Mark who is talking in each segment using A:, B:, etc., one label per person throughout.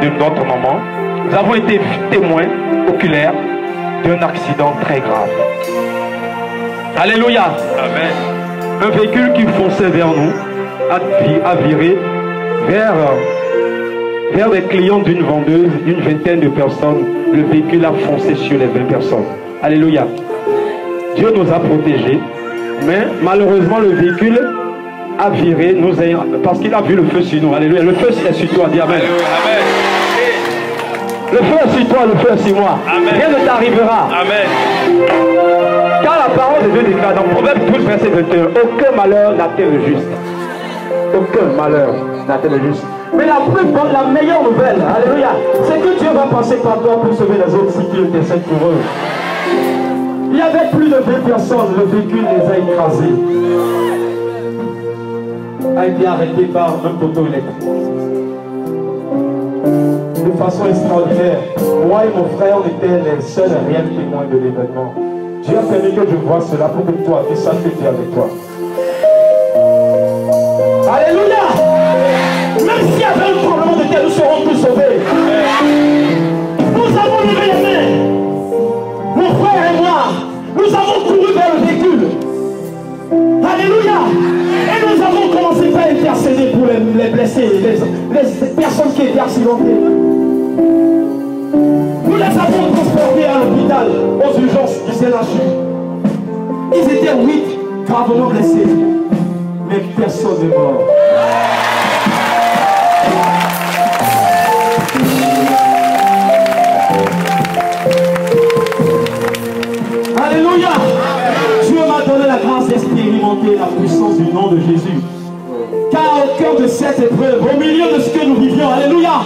A: De notre maman, nous avons été témoins oculaires d'un accident très grave. Alléluia. Amen. Un véhicule qui fonçait vers nous a viré vers les clients d'une vendeuse, une vingtaine de personnes. Le véhicule a foncé sur les 20 personnes. Alléluia. Dieu nous a protégés, mais malheureusement le véhicule a viré, parce qu'il a vu le feu sur nous. Alléluia. Le feu est sur toi. Dis Amen. Amen. Le feu est sur toi, le feu est sur moi. Amen. Rien ne t'arrivera. Amen. Car la parole de Dieu déclare dans Proverbe 12, verset 21, aucun malheur n'atteint le juste. Aucun malheur n'atteint le juste. Mais la meilleure nouvelle, alléluia, c'est que Dieu va passer par toi pour sauver les autres si tu intercèdes pour eux. Il y avait plus de 20 personnes, le véhicule les a écrasés. A été arrêté par un poteau électrique. De façon extraordinaire, moi et mon frère, on était les seuls réels témoins de l'événement. Dieu a permis que je vois cela pour que toi, tu saches que Dieu est avec toi. Alléluia! Même s'il y avait un tremblement de terre, nous serons tous sauvés. Nous avons levé les mains. Mon frère et moi, nous avons couru vers le véhicule. Alléluia! Et nous avons commencé à intercéder pour les blessés, les personnes qui étaient accidentées. Nous les avons transportés à l'hôpital, aux urgences du CNHU. Ils étaient 8 gravement blessés, mais personne n'est mort. Alléluia! Dieu m'a donné la grâce d'expérimenter la puissance du nom de Jésus. Car au cœur de cette épreuve, au milieu de ce que nous vivions, alléluia,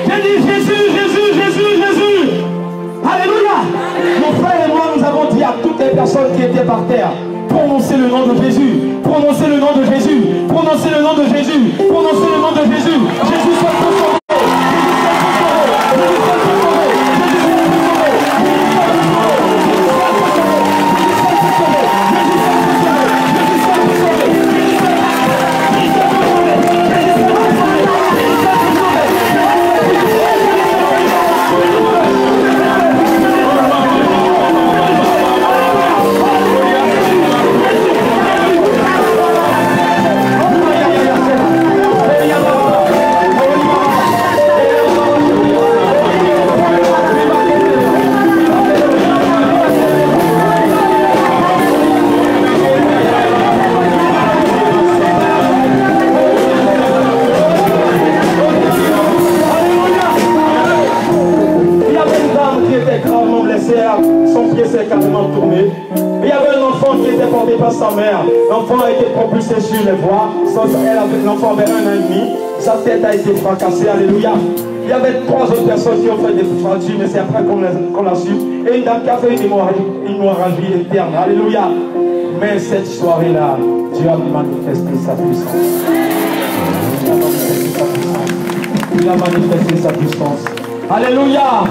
A: j'ai dit Jésus, Jésus, Jésus, Jésus. Alléluia. Mon frère et moi, nous avons dit à toutes les personnes qui étaient par terre, prononcez le nom de Jésus, prononcez le nom de Jésus, prononcez le nom de Jésus, prononcez le nom de Jésus. Jésus soit pour sauver. Sur les voies, l'enfant avait 1 an et demi, sa tête a été fracassée, alléluia. Il y avait 3 autres personnes qui ont fait des fractures, mais c'est après qu'on l'a su. Et une dame qui a fait une hémorragie interne, alléluia. Mais cette soirée-là, Dieu a manifesté sa puissance. Il a manifesté sa puissance. Alléluia.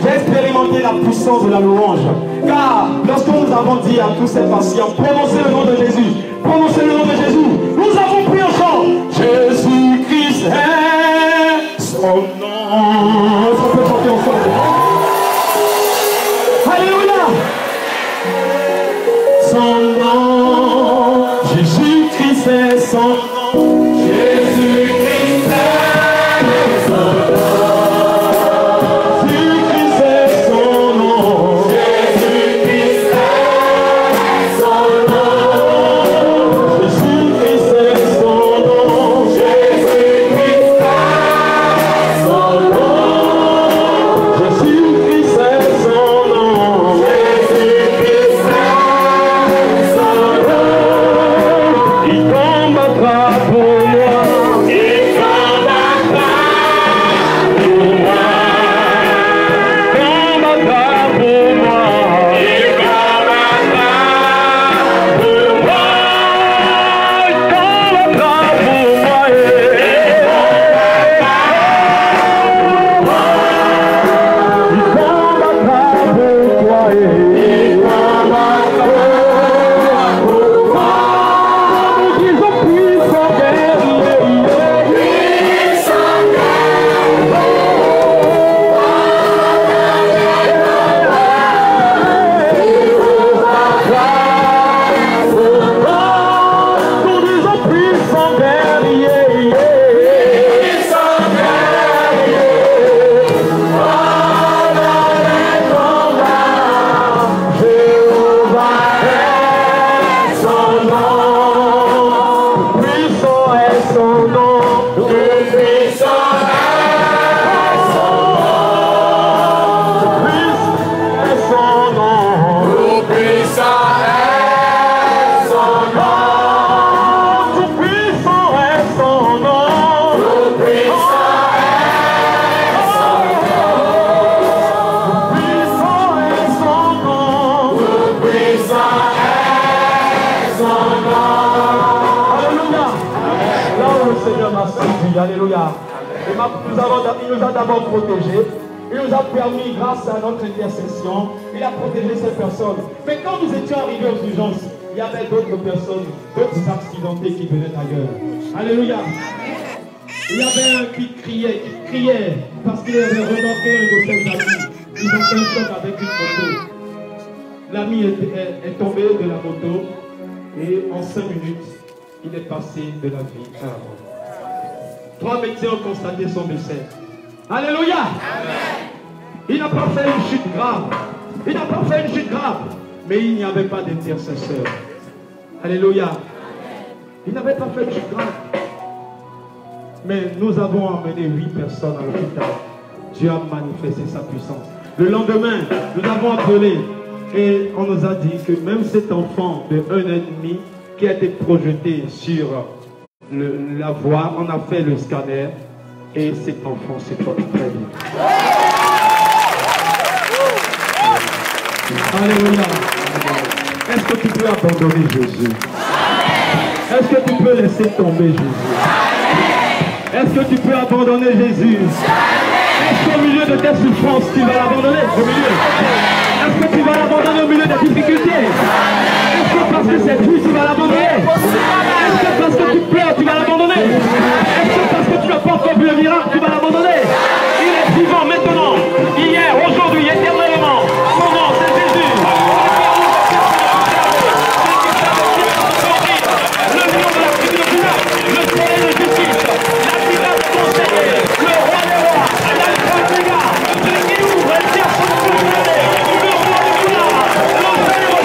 A: J'ai expérimenté la puissance de la louange. Car lorsque nous avons dit à tous ces patients, prononcez le nom de Jésus, prononcez le nom de Jésus, nous avons pris un chant. Jésus-Christ est son nom. Est-ce qu'on peut chanter ensemble? Alléluia. Son nom. Jésus-Christ est son nom. Jésus-Christ est son nom. Jésus m'a séduit. Alléluia. Il nous a d'abord protégés. Il nous a permis, grâce à notre intercession, il a protégé ces personnes. Mais quand nous étions arrivés aux urgences, il y avait d'autres personnes, d'autres accidentés qui venaient d'ailleurs. Alléluia. Il y avait un qui criait, parce qu'il avait remarqué un de ses amis. Ils ont fait un choc avec une moto. L'ami est tombé de la moto et en 5 minutes, il est passé de la vie à la mort. 3 médecins ont constaté son décès. Alléluia. Amen. Il n'a pas fait une chute grave. Il n'a pas fait une chute grave. Mais il n'y avait pas d'intercesseur. Alléluia. Il n'avait pas fait une chute grave. Mais nous avons emmené 8 personnes à l'hôpital. Dieu a manifesté sa puissance. Le lendemain, nous avons appelé et on nous a dit que même cet enfant de 1 an et demi qui a été projeté sur la voie, on a fait le scanner et cet enfant se porte très bien. Alléluia. Est-ce que tu peux abandonner Jésus? Est-ce que tu peux laisser tomber Jésus? Est-ce que tu peux abandonner Jésus? Est-ce qu'au milieu de tes souffrances, tu vas l'abandonner? Est-ce que tu vas l'abandonner au milieu des difficultés? Est-ce que parce que c'est triste, tu vas l'abandonner? Est-ce que parce que tu pleures, tu vas l'abandonner? Est-ce que parce que tu n'as pas encore vu le miracle, tu vas l'abandonner? Il est vivant maintenant, hier, aujourd'hui, éternellement. Son nom, c'est Jésus. Le lion de la tribu de Juda, le soleil de justice, l'admirable conseiller, le roi des rois, l'alpha des gars, celui qui ouvre et personne ne peut le roi de gloire, l'enfer au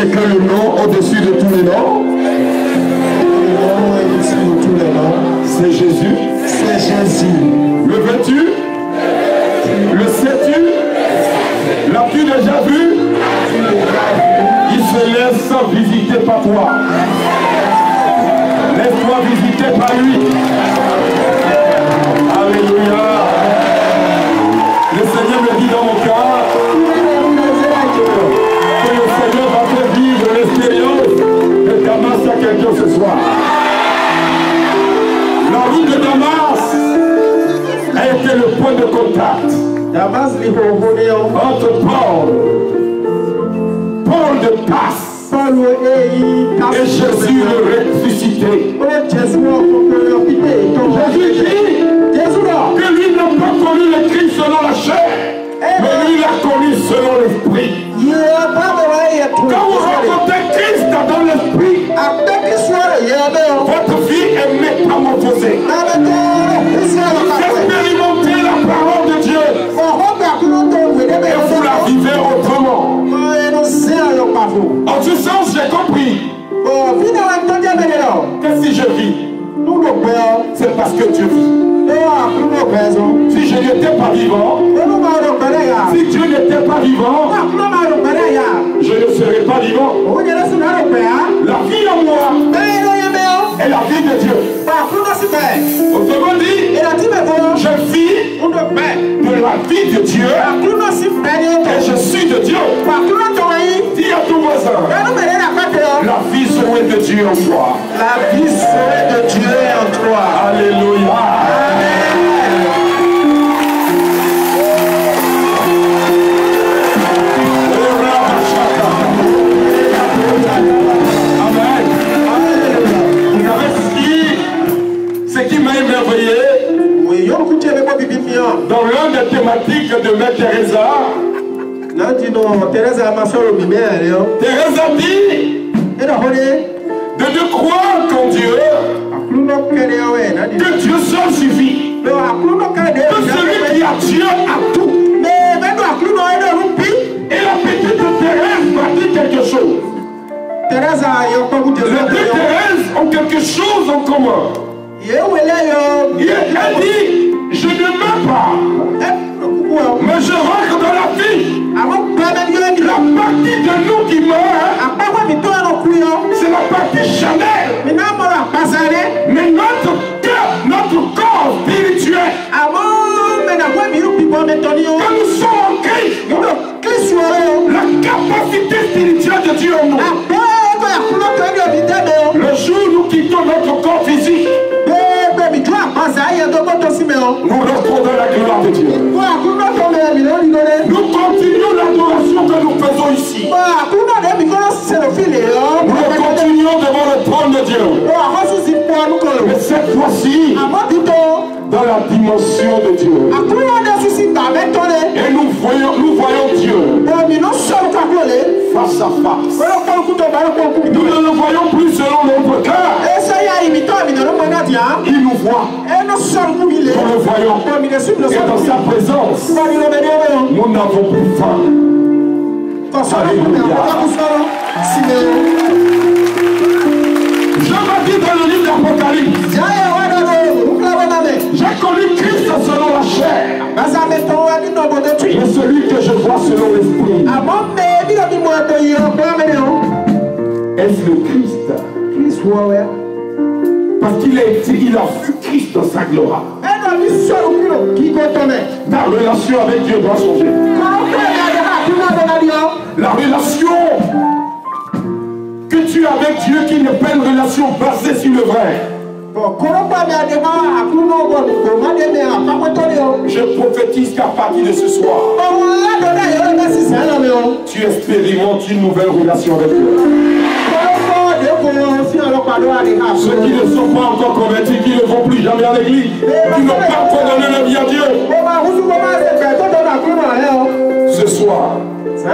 B: n'est que le nom au-dessus de tous les noms. C'est Jésus.
C: C'est Jésus.
B: Le veux-tu? Le sais-tu? L'as-tu déjà vu? Il se laisse visiter par toi. Laisse-toi visiter par lui. Alléluia. Le Seigneur me dit dans mon cœur que le Seigneur va te vivre l'expérience de Damas à quelqu'un ce soir. La route de Damas a été le point de contact entre Paul de Tarse et Jésus le ressuscité. Jésus dit que lui n'a pas connu le Christ selon la chair, mais lui l'a connu selon l'esprit. Quand vous rencontrez Christ dans l'esprit, votre vie est métamorphosée. Vous expérimentez la parole de Dieu et vous la vivez autrement. En ce sens, j'ai compris que si je vis, c'est parce que Dieu vit. Si je n'étais pas vivant, si Dieu n'était pas vivant, je ne serais pas vivant. La vie en moi est la vie de Dieu. Autrement dit, je vis de la vie de Dieu et je suis de Dieu. Dis à ton voisin, la vie serait de Dieu en toi.
C: La vie serait de Dieu en toi.
B: Alléluia. Ce qui m'a émerveillé dans l'un des thématiques de Mère Teresa, Teresa dit de ne croire qu'en Dieu, que Dieu seul suffit, que celui qui a Dieu a tout. Et la petite Thérèse m'a dit quelque chose. Les deux Thérèses ont quelque chose en commun. Elle dit, je ne meurs pas, mais je rentre dans la vie. La partie de nous qui meurt, c'est la partie charnelle. Mais notre cœur, notre corps spirituel, quand nous sommes en Christ, la capacité spirituelle de Dieu en nous. Le jour où nous quittons notre corps physique, nous rentrons dans la gloire de Dieu. Nous continuons l'adoration que nous faisons ici. Nous continuons devant le trône de Dieu. Mais cette fois-ci, dans la dimension de Dieu. Et nous voyons Dieu face à face. Nous ne le voyons plus selon notre cœur. Il nous voit. Nous le voyons. Et dans sa présence, nous n'avons plus faim. Alléluia. Je me dis dans le livre d'Apocalypse, j'ai connu Christ selon la chair, mais celui que je vois selon l'esprit. Est-ce le Christ? Parce qu'il a vu Christ dans sa gloire. Ta relation avec Dieu doit changer. La relation que tu as avec Dieu qui n'est pas une relation basée sur le vrai. Je prophétise qu'à partir de ce soir, tu expérimentes une nouvelle relation avec Dieu. Ceux qui ne sont pas encore convertis, qui ne vont plus jamais à l'église, qui n'ont pas encore donné leur vie à Dieu, ce soir, à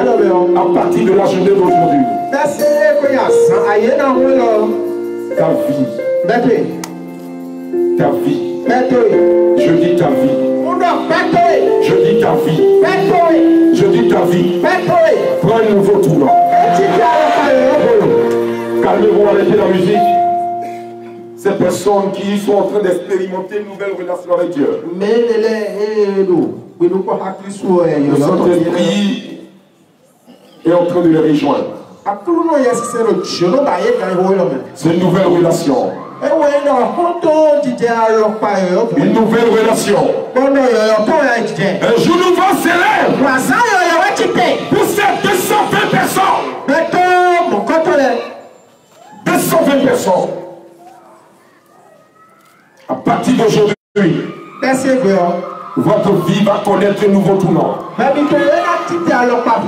B: partir de la journée d'aujourd'hui, ta vie, je dis ta vie, je dis ta vie, je dis ta vie, prends un nouveau tournant. Calmez-vous, arrêtez la musique. Ces personnes qui sont en train d'expérimenter une nouvelle relation avec Dieu. Le Saint-Esprit est en train de les rejoindre. C'est une nouvelle relation. Une nouvelle relation. Un jour nouveau s'élève pour ces 220 personnes. 220 personnes. À partir d'aujourd'hui, votre vie va connaître un nouveau tournant.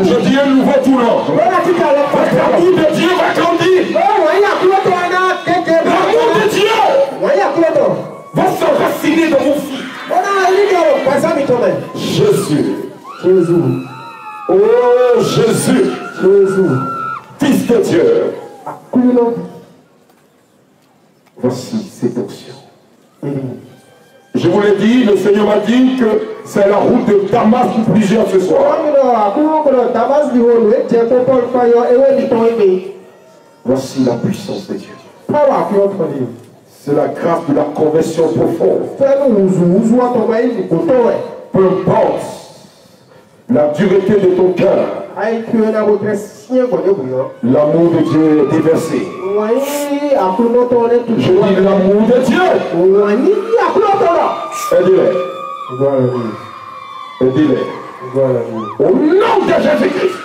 B: Je dis un nouveau tournant. L'amour de Dieu va grandir. L'amour de Dieu va s'enraciner dans vos filles. Jésus. Oh Jésus. Fils de Dieu. Voici cette option. Je vous l'ai dit, le Seigneur m'a dit que c'est la route de Damas pour plusieurs ce soir. Voici la puissance de Dieu. C'est la grâce de la conversion profonde. Peu importe la dureté de ton cœur, l'amour de Dieu est déversé. Je dis l'amour de Dieu. Aidez-les. Aidez-les. Au nom de Jésus-Christ.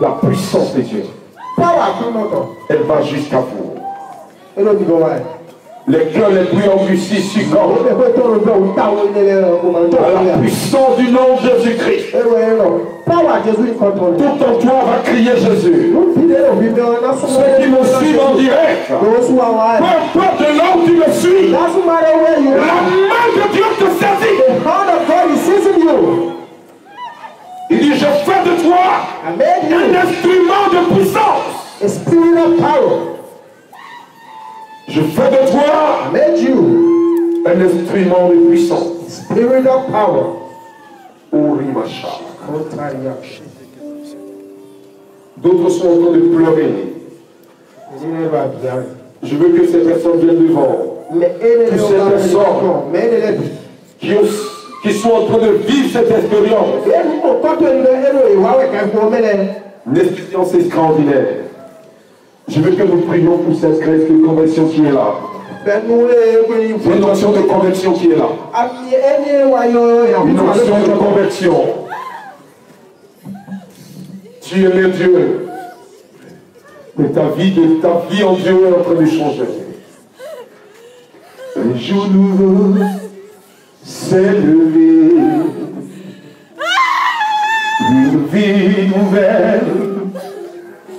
B: La puissance de Dieu. Elle va jusqu'à vous. Les cœurs les plus endurcis succombent à la puissance du nom de Jésus-Christ. Tout en toi va crier Jésus. Ceux qui me suivent en direct, peu importe de là où tu me suis, la main de Dieu te saisit. Il dit, je fais de toi un instrument de puissance. Je fais de toi un instrument de puissance.
C: Spirit of power.
B: D'autres sont en train de pleurer. Je veux que ces personnes viennent devant. Que ces personnes qui sont en train de vivre cette expérience. Une expérience extraordinaire. Je veux que nous prions pour cette conversion qui est là. Une notion de conversion qui est là. Une notion de conversion. Tu aimais Dieu. Mais ta vie en Dieu est en train de changer. Un jour nouveau s'est levé. Une vie nouvelle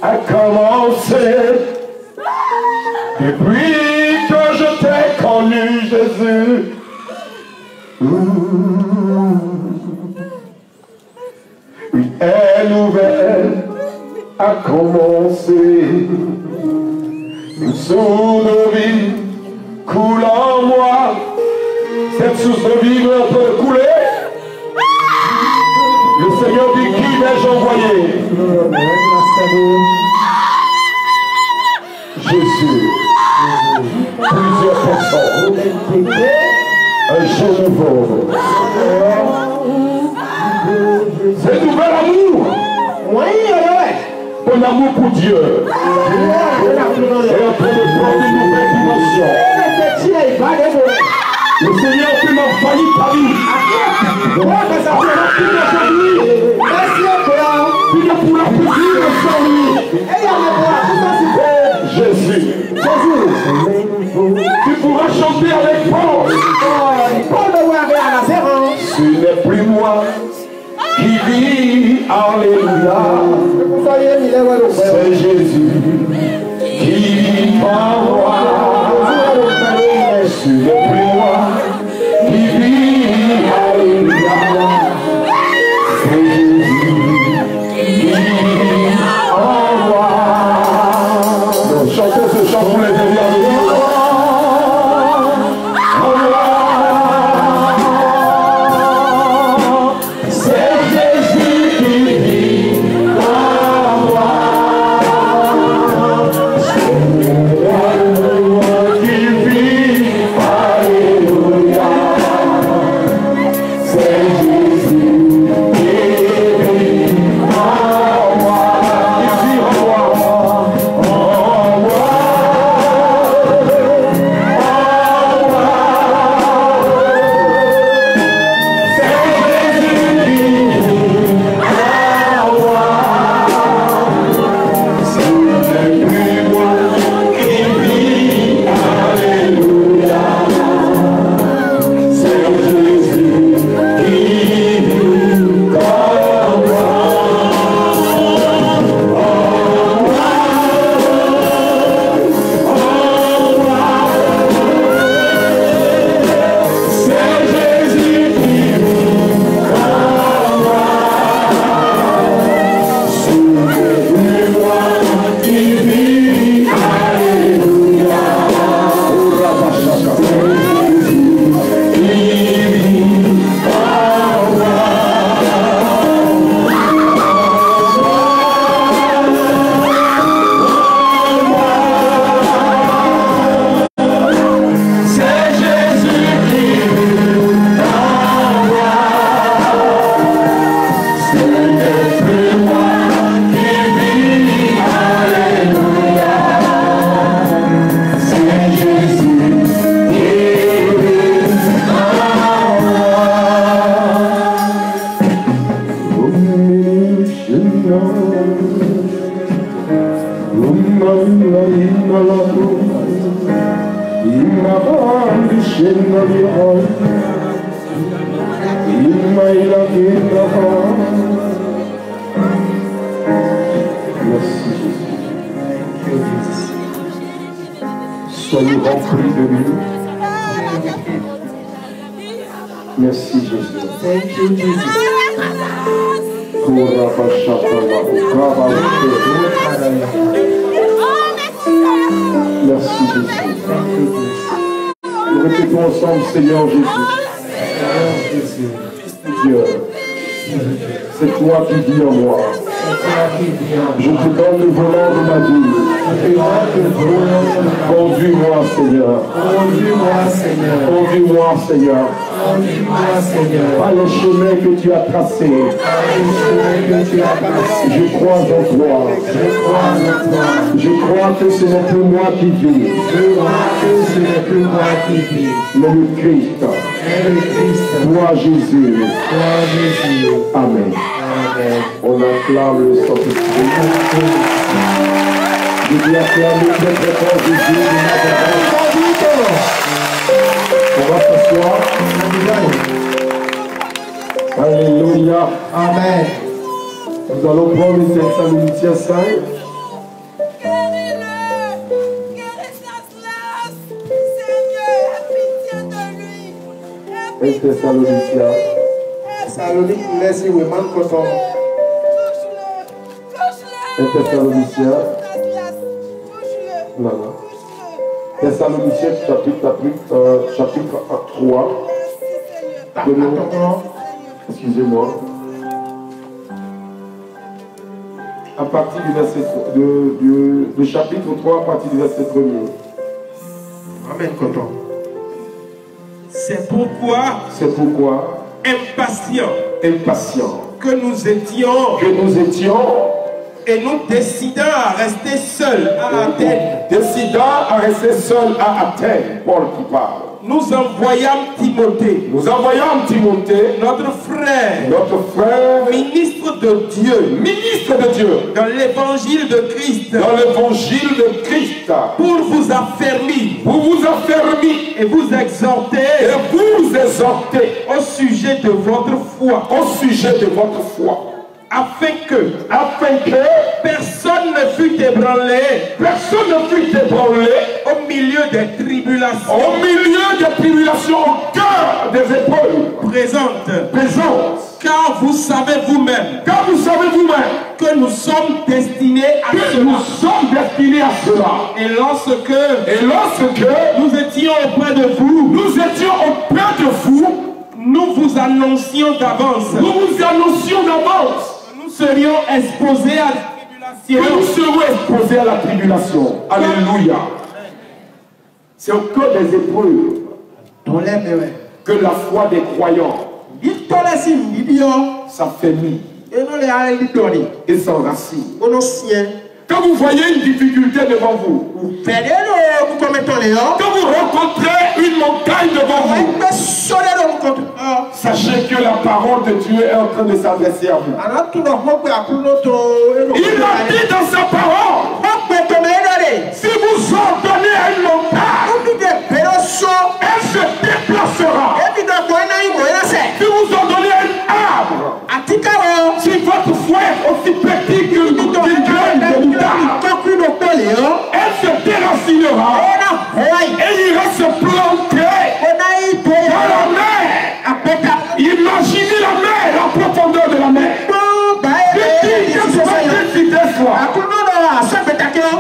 B: a commencé. Depuis que je t'ai connu, Jésus. Une ère nouvelle a commencé. Une source de vie coule en moi. Cette source de vie peut couler. Le Seigneur dit, qui vais-je envoyer? Jésus. Plusieurs personnes. Un jour nouveau. C'est nouvel amour. Ton amour pour Dieu est en train de prendre une nouvelle dimension. Le Seigneur peut m'envoyer ta vie. Tu ne pourras plus vivre sans lui. Jésus. Tu pourras chanter avec Paul. Ce n'est plus moi qui vis, alléluia. C'est Jésus qui vit en moi. Ce n'est plus moi qui vis, alléluia. C'est Jésus qui vit en moi. Chantez ce chant pour les déliens de Dieu. C'est Jésus qui vit en moi. Soyez remplis de lui. Merci Jésus.
C: Thank you, Jesus.
B: Merci Jésus. Nous répétons ensemble, Seigneur Jésus. Dieu, c'est toi qui vis en moi. Je te donne le volant de ma vie. Conduis-moi, Seigneur. Conduis-moi, Seigneur. Par les chemins que tu as tracés. Je crois en toi. Je crois que ce n'est plus moi qui vis. Mais le Christ. Toi, Jésus. Amen. On acclame le Saint-Esprit. Je dis acclamer très très fort Jésus. On va s'asseoir. Alléluia.
C: Amen.
B: Nous allons prendre les Thessaloniciens 5. Les Thessaloniciens.
C: Thessalonique, laissez le man coton.
B: Les Thessaloniciens. Non, non. Thessaloniciens chapitre 3. Excusez-moi. À partir du verset du chapitre 3, à partir du verset 1er.
C: Amen, coton.
D: C'est pourquoi, impatients, que nous étions et nous décidons à rester seuls à Athènes.
B: Paul qui parle.
D: Nous envoyâmes Timothée, notre frère, ministre de Dieu, dans l'évangile de Christ, pour vous affermir et vous exhorter au sujet de votre foi, afin que personne ne fût ébranlé au milieu des tribulations,
B: au cœur des épreuves
D: présentes.
B: Car vous savez vous-même
D: que nous sommes destinés à cela. Et lorsque nous étions auprès de vous, nous vous annoncions d'avance que nous serions exposés à la tribulation.
B: Alléluia. C'est au cœur des épreuves que la foi des croyants s'affermit et s'enracine. Quand vous voyez une difficulté devant vous, quand vous rencontrez une montagne devant vous, sachez que la parole de Dieu est en train de s'adresser à vous. Il a dit dans sa parole, si vous ordonnez à une montagne, elle se déplacera. Si vous ordonnez à une arbre, si votre foi est aussi petite qu'une graine de moutarde, elle se déracinera et ira se planter dans la mer. Imaginez la mer, la profondeur de la mer.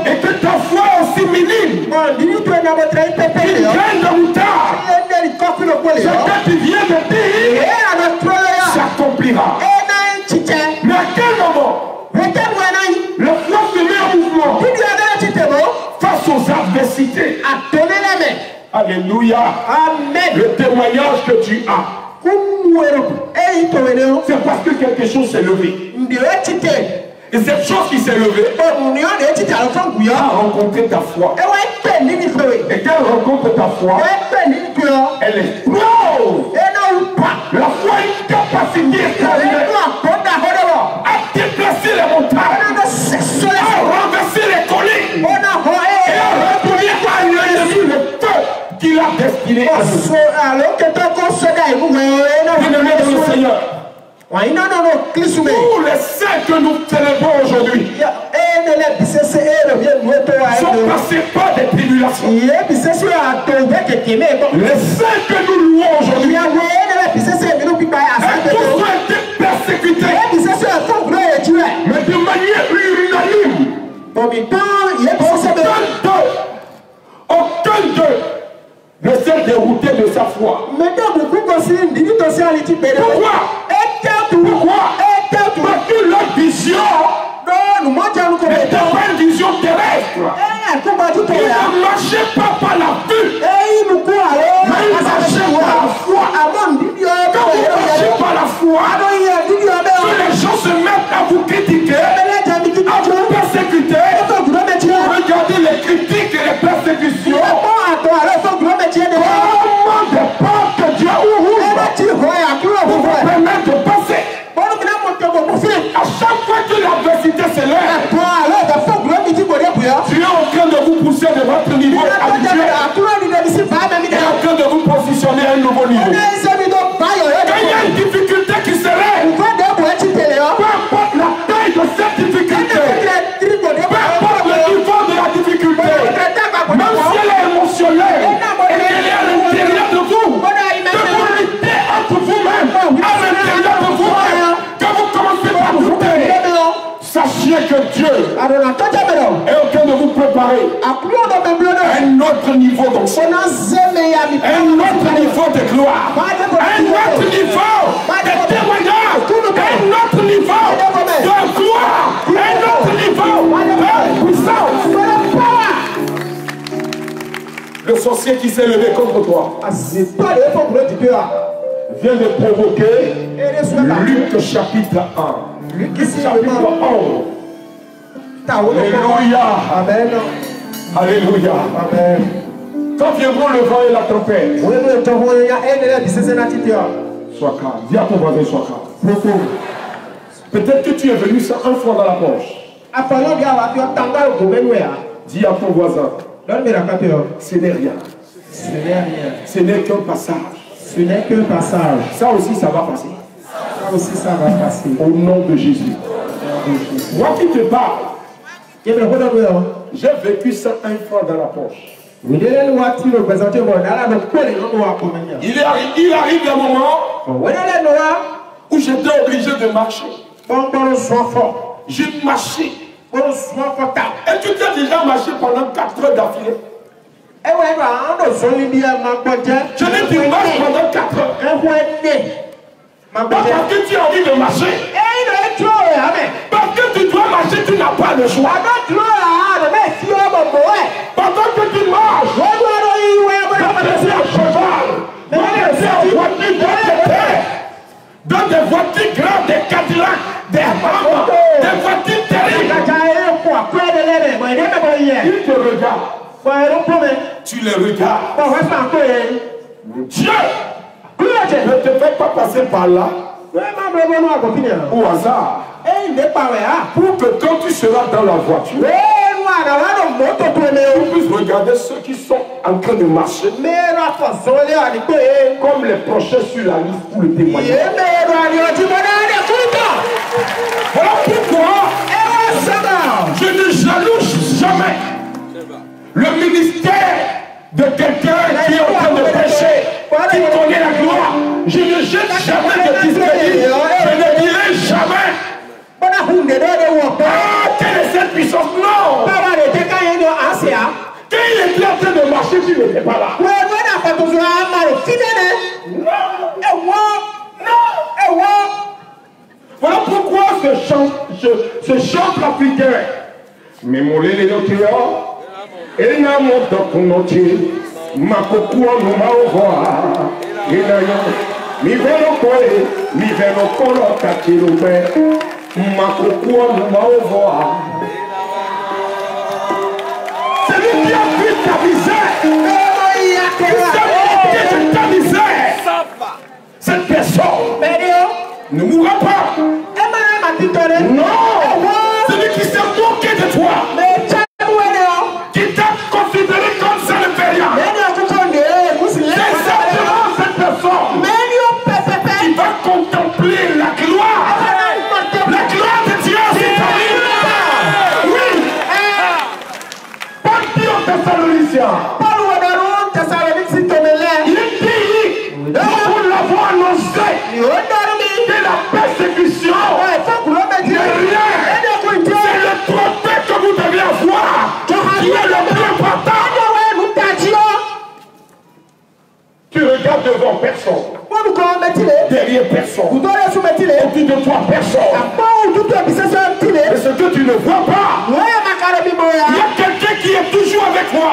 B: Et que ta foi est aussi minime qu'une graine de moutarde. Ce que tu viens de dire s'accomplira. Mais à quel moment le foi se met en mouvement face aux adversités? Alléluia. Amen. Le témoignage que tu as, c'est parce que quelque chose s'est levé. Et cette chose qui s'est levée a rencontré ta foi. Et quand elle rencontre ta foi, elle explose. La foi est une capacité extraordinaire à déplacer les montagnes, à renverser les collines, sont passés par des tribulations. Les saints que nous louons aujourd'hui, tous ont été persécutés, mais de manière unanime. Aucun d'eux ne s'est dérouté de sa foi. Pourquoi? Parce que leur vision n'était pas une vision terrestre. Ils ne marchaient pas par la vue, mais ils marchaient par la foi. Quand vous marchez par la foi, que les gens se mettent à vous critiquer, à vous persécuter, regardez les critiques et les persécutions. Comment des portes que Dieu ouvre pour vous permettre de passer. À chaque fois que l'adversité s'élève, Dieu est en train de vous pousser de votre niveau habituel. Il est en train de vous positionner à un nouveau niveau. Quand il y a une difficulté qui s'élève, peu importe la taille de cette difficulté, peu importe le niveau de la difficulté, même si elle est émotionnelle et qu'elle est à l'intérieur de vous, que vous luttez entre vous-même, à l'intérieur de vous-même, que vous commencez par douter, sachez que Dieu est en train de vous préparer à un autre niveau d'onction, un autre niveau de gloire, un autre niveau de témoignage, un autre niveau de gloire, un autre niveau de puissance. Le sorcier qui s'est levé contre toi vient de provoquer Luc chapitre 1. Luc chapitre 11. Alléluia. Amen. Alléluia. Amen. Quand viendront le vent et la trompette, sois calme. Dis à ton voisin, sois calme. Peut-être que tu es venu sans un franc dans la poche. Dis à ton voisin, ce n'est rien. Ce n'est qu'un passage. Ça aussi, ça va passer. Au nom de Jésus. Moi qui te parle, j'ai vécu sans un franc dans la poche. Il arrive un moment où j'étais obligé de marcher. J'ai marché. Et tu t'es déjà marché pendant 4 heures d'affilée. Je n'ai plus marche pendant 4 heures. Pas parce que tu as envie de marcher. Parce que tu dois marcher, tu n'as pas le choix. Pendant que tu marches, tu es à cheval, tu es en voiture, dans des voitures grandes, des Cadillacs, des Hummer, des voitures terribles. Ils te regardent. Tu les regardes. Dieu ne te fait pas passer par là au hasard. Pour que quand tu seras dans la voiture, tu puisses regarder ceux qui sont en train de marcher comme les prochains sur la liste pour le témoigner. Voilà pourquoi je ne jalouse jamais le ministère de quelqu'un qui est en train de prêcher, qui connaît la gloire. Je ne jette jamais de discrédit. Je ne dirai jamais quelle est cette puissance? Non! Quand il était en train de marcher, tu n'étais pas là. Non! Voilà pourquoi ce chant africain, mais mon lélé et n'a monté pour noter ma coco no maovoa et d'ailleurs mi veno koe mi veno kolo kakilobe ma coco no maovoa. C'est lui qui a pris ta misère. C'est ta misère. Cette personne ne mourra pas. Non. C'est lui qui s'est moqué de toi. Qui t'a considéré comme ça ne fait rien. C'est exactement cette personne qui va contempler la gloire. La gloire de Dieu sur ta vie. Oui. Thessaloniciens. Il dit, nous l'avons annoncé, que la persécution n'est rien. C'est le trophée que vous devez avoir, qui est le plus important. Tu regardes devant personne, derrière personne, au-dessus de toi personne. Mais ce que tu ne vois pas, il y a quelqu'un qui est toujours avec moi.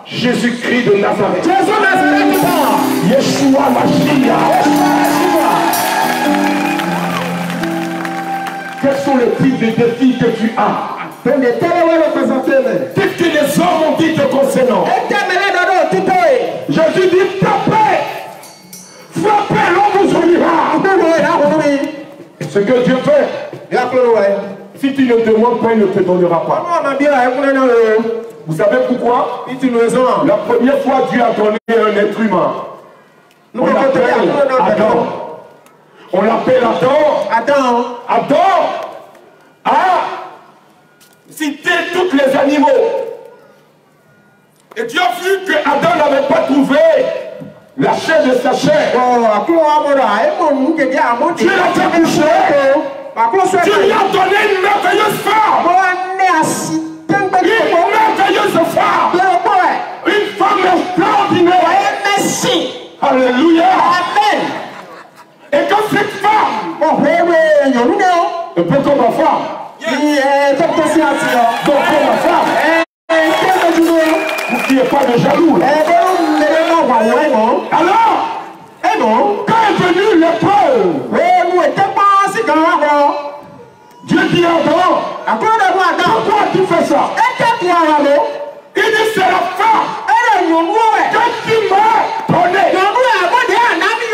B: Jésus-Christ de Nazareth. Yeshua Mashiach. Quels sont les types de défis que tu as? Qu'est-ce que les hommes ont dit te concernant? Jésus dit tapez, frappez, l'on vous oubliera. Ce que Dieu fait, si tu ne demandes pas, il ne te donnera pas. Vous savez pourquoi? La première fois, Dieu a donné un être humain. On l'appelle Adam. On l'appelle Adam. Adam a cité tous les animaux. Et Dieu a vu que Adam n'avait pas trouvé la chair de sa chair. Dieu l'a fait coucher. Dieu lui a donné une merveilleuse femme. Une merveilleuse femme. Une femme extraordinaire. Alléluia. Amen. Et quand cette femme, un peu comme ma femme, donc comme ma femme, vous qui n'êtes pas de jaloux. Alors, quand est venue l'épreuve, Dieu dit à Adam, pourquoi tu fais ça? Il dit c'est la femme que tu m'as donnée.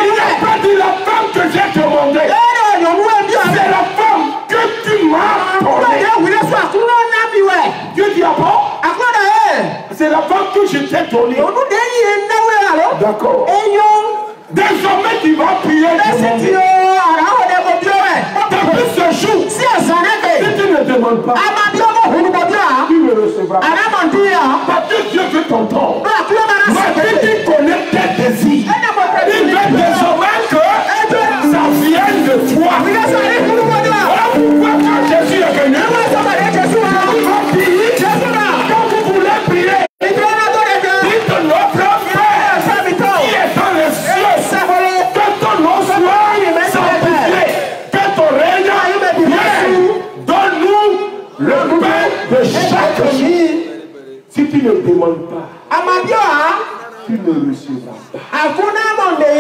B: Il n'a pas dit la femme que j'ai demandée. C'est la femme que tu m'as donnée. Dieu dit ah bon? C'est la femme que je t'ai donnée. D'accord. Désormais tu vas prier. Depuis ce jour, si tu ne demandes pas, tu me recevras. Parce que Dieu veut t'entendre. Mais tu connais tes désirs. Il veut désormais que ça vienne de toi. Voilà pourquoi quand Jésus est venu, quand vous voulez prier, dites notre Père qui est dans les cieux, que ton nom soit sanctifié, que ton règne vienne. Donne-nous le pain de chaque jour. Si tu ne demandes pas, tu ne recevras pas. Mais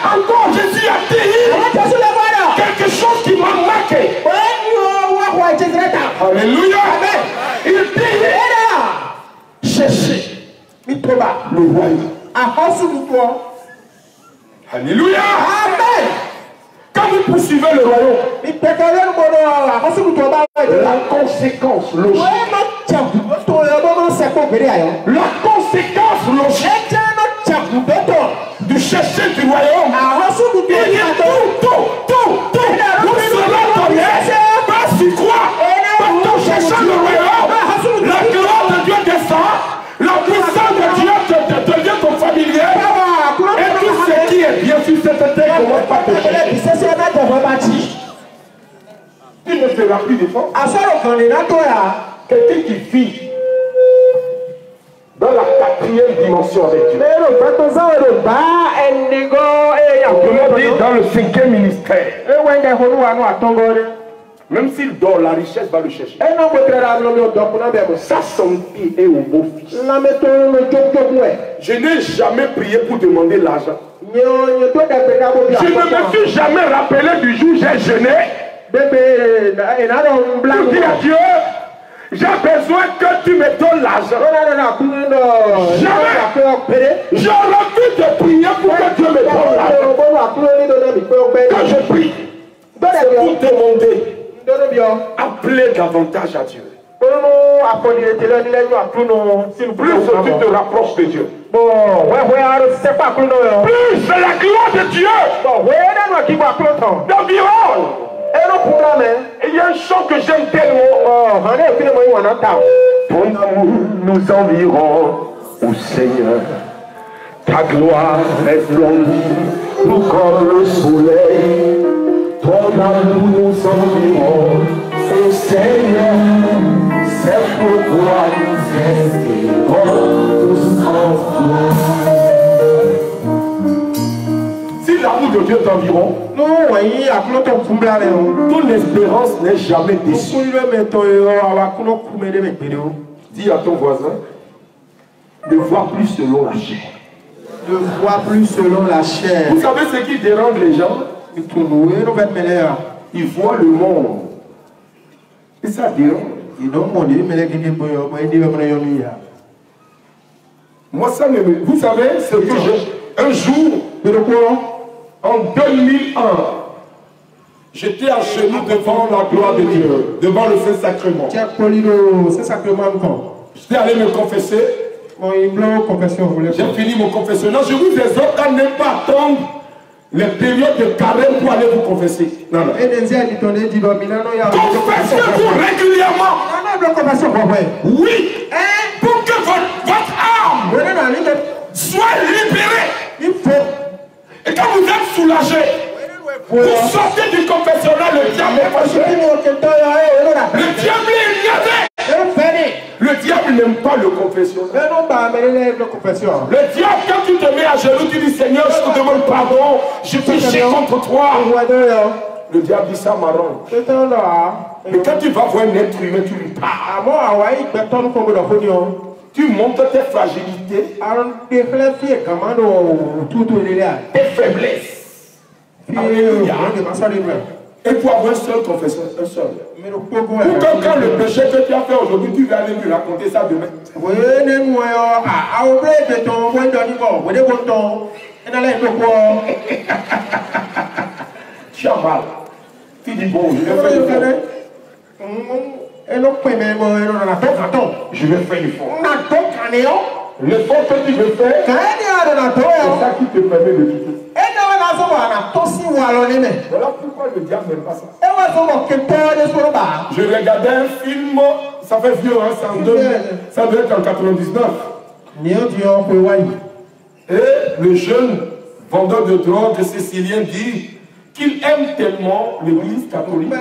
B: encore, Jésus a dit quelque chose qui m'a marqué. Alléluia. Il dit cherchez le royaume. Alléluia. Amen. Quand vous poursuivez le royaume, la conséquence logique. La conséquence logique du chercher du royaume, il y a tout vous sera donné parce que quoi? Parce qu'en cherchant le royaume, la gloire de Dieu descend, la puissance de Dieu devient ton familier, et tout ce qui est bien sur cette terre commence par te chercher. Tu ne feras plus d'efforts. Quelqu'un qui vit dans la 4e dimension avec Dieu. Autrement dit, dans le 5e ministère. Même s'il dort, la richesse va le chercher. Ça, son fils est au beau-fils. Je n'ai jamais prié pour demander l'argent. Je ne me suis jamais rappelé du jour où j'ai jeûné. Je dis à Dieu, j'ai besoin que tu me donnes l'argent. Jamais. J'ai envie de prier pour que Dieu me donne l'argent. Quand je prie, c'est pour demander. Appeler davantage à Dieu. Plus tu te rapproches de Dieu, plus c'est la gloire de Dieu d'environ. Il y a un chant que j'aime tellement. Ton amour nous environ, ô Seigneur. Ta gloire resplendit, nous comme le soleil. Ton amour nous environ, ô Seigneur. C'est pourquoi nous espérons tous en toi. Si l'amour de Dieu t'environ, ton espérance n'est jamais déçue. Dis à ton voisin de voir plus selon la chair.
C: De voir plus selon la chair.
B: Vous savez ce qui dérange les gens? Ils voient le monde. Et ça dérange. Moi, ça me... Vous savez, ce que un jour, en 2001, j'étais à genoux devant la gloire de Dieu, devant le Saint-Sacrement. J'étais allé me confesser. J'ai fini mon confessionnal. Je vous exhorte à ne pas attendre les périodes de carême pour aller vous confesser. Non, non. Confessez-vous régulièrement. Oui. Pour que votre âme soit libérée. Et quand vous êtes soulagé, vous sortez du confessionnal, le diable est fâché. Le diable est énervé. Le diable n'aime pas le confessionnal. Le diable, quand tu te mets à genoux, tu dis Seigneur, je te demande pardon, j'ai péché contre toi. Le diable dit ça m'arrange. Mais quand tu vas voir un être humain, tu lui parles. Tu montres tes fragilités, tes faiblesses. Alléluia. Et pour avoir un seul confesseur, un seul. Pourquoi quand le péché que tu as fait aujourd'hui, tu vas aller lui raconter ça demain? Tu as mal. Tu dis bon, je vais faire le fond. Je vais faire l'effort. L'effort que tu veux faire, c'est ça qui te permet de quitter. Voilà pourquoi le diable n'aime pas ça. Je regardais un film, ça fait vieux, hein, ça doit être en 99. Et le jeune vendeur de drogue sicilien dit qu'il aime tellement l'église catholique.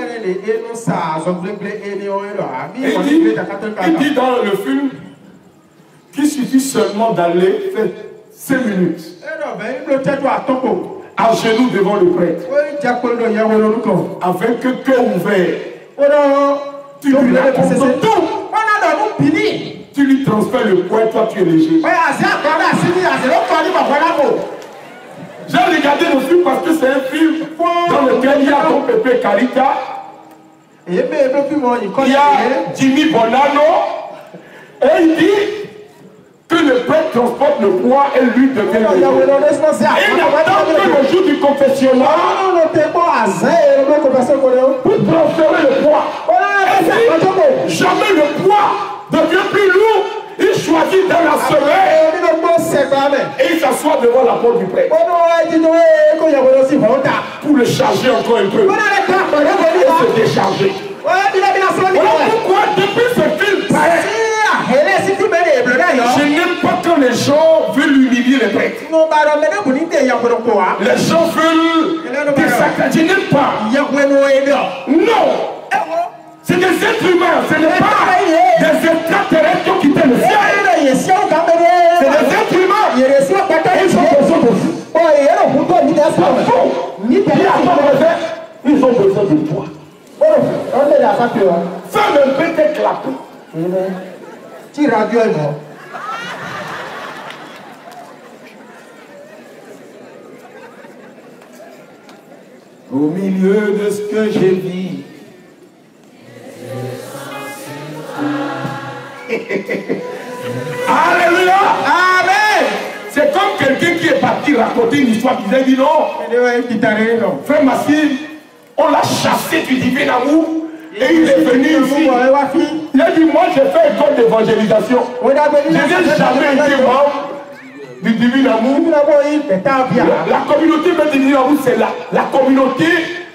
B: Il dit dans le film qu'il suffit seulement d'aller faire 5 minutes à genoux devant le prêtre, avec le cœur ouvert. Tu lui racontes tout. Tu lui transfères le poids, toi tu es léger. J'ai regardé le film parce que c'est un film dans lequel il y a ton Pépé Carita, il y a Jimmy Bonanno, et il dit que le prêtre transporte le poids et lui devient le léger. Et il attend que le jour du confessionnal pour transférer le poids. Et si jamais le poids devient plus lourd, il choisit dans la semaine et il s'assoit devant la porte du prêtre pour le charger encore un peu et se décharger. Voilà pourquoi depuis ce film, je n'aime pas quand les gens veulent humilier les prêtres. Les gens veulent désacraliser. Je n'aime pas. Non. C'est des êtres humains, ce n'est pas des extraterrestres qui ont quitté le ciel. C'est des êtres humains. Ils ont besoin de toi. Fais un peu t'éclater. Au milieu de ce que j'ai vu, alléluia, amen. C'est comme quelqu'un qui est parti raconter une histoire qui dit non, frère Massif, on l'a chassé du divin amour et il est venu ici. Il a dit moi j'ai fait école d'évangélisation, je n'ai jamais été membre du divin amour. La communauté du divin amour, c'est la communauté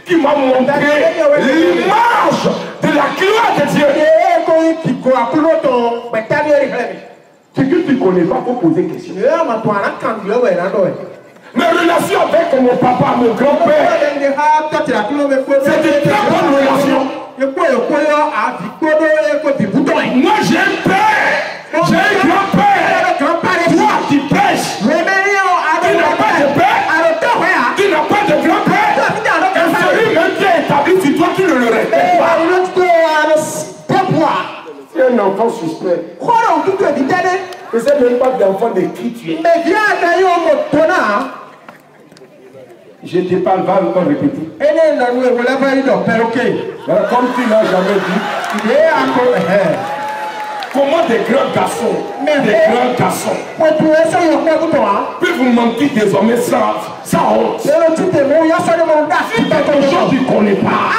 B: qui m'a montré l'image de la gloire de Dieu. Ce que tu ne connais pas, il faut poser question. Mes relations avec mon papa, mon grand-père, c'est de très bonnes relations. Moi j'ai un père, j'ai un grand-père. Toi qui prêches, tu n'as pas de père, tu n'as pas de grand-père. Et celui même qui est établi sur toi, tu ne le respectes pas. C'est un enfant suspect. Je ne sais même pas d'enfant de qui tu es. Je te parle, va encore répéter. Comme tu n'as jamais dit, comment des grands garçons, peuvent vous mentir désormais sans honte. C'est quelque chose que tu ne connais pas.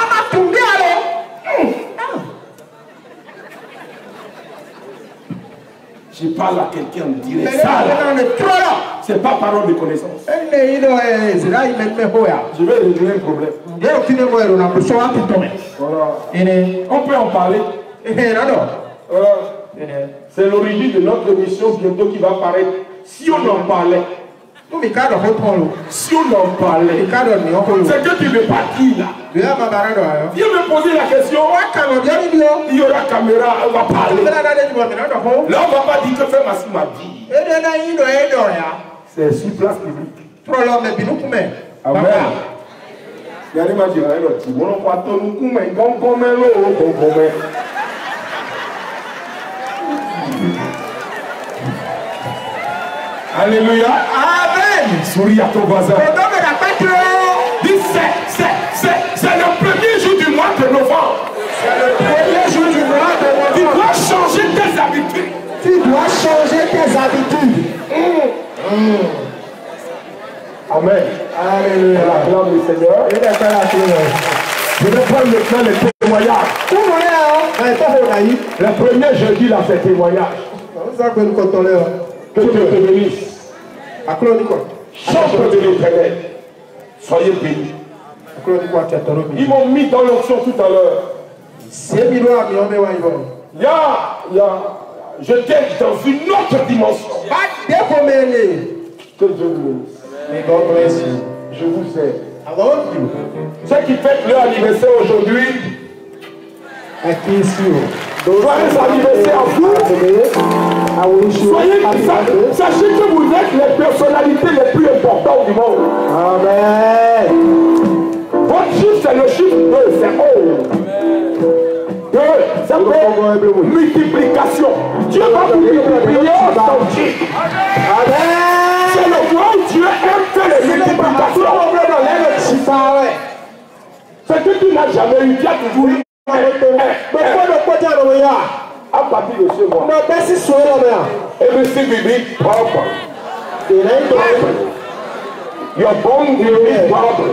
B: Je parle à quelqu'un direct. C'est pas parole de connaissance. Je vais régler un problème. Voilà. On peut en parler. Voilà. C'est l'origine de notre émission bientôt qui va apparaître. Si on en parlait. Si on en parlait. C'est que tu ne veux pas dire là. Viens me poser la question. Il y aura caméra, on va parler. Là on ne va pas dire que fais ma si m'a dit. C'est sur place publique. Amen. Alléluia. Amen. Souris à ton voisin. C'est le premier jour du mois de novembre. C'est le premier jour du mois de novembre. Tu dois changer tes habitudes. Tu dois changer tes habitudes. Amen. Alléluia. La gloire du Seigneur. Je vais prendre maintenant les témoignages. Le premier jeudi là, c'est témoignage. Que Dieu te bénisse. Chante de l'Éternel. Soyez bénis. Ils m'ont mis dans l'onction tout à l'heure. J'étais dans une autre dimension. Que Dieu vous bénisse. Je vous aime. Ceux qui fêtent leur anniversaire aujourd'hui, joyeux anniversaire à vous. Sachez que vous êtes les personnalités les plus importantes du monde. Amen. Votre chiffre, c'est le chiffre 2, c'est 11. 2, c'est multiplication. Dieu va vous multiplier en entier. Amen. C'est le mois où Dieu aime faire les multiplications. Ce que tu n'as jamais eu, Dieu a toujours eu. À partir de ce mois, everything will be proper. Your bond will be proper.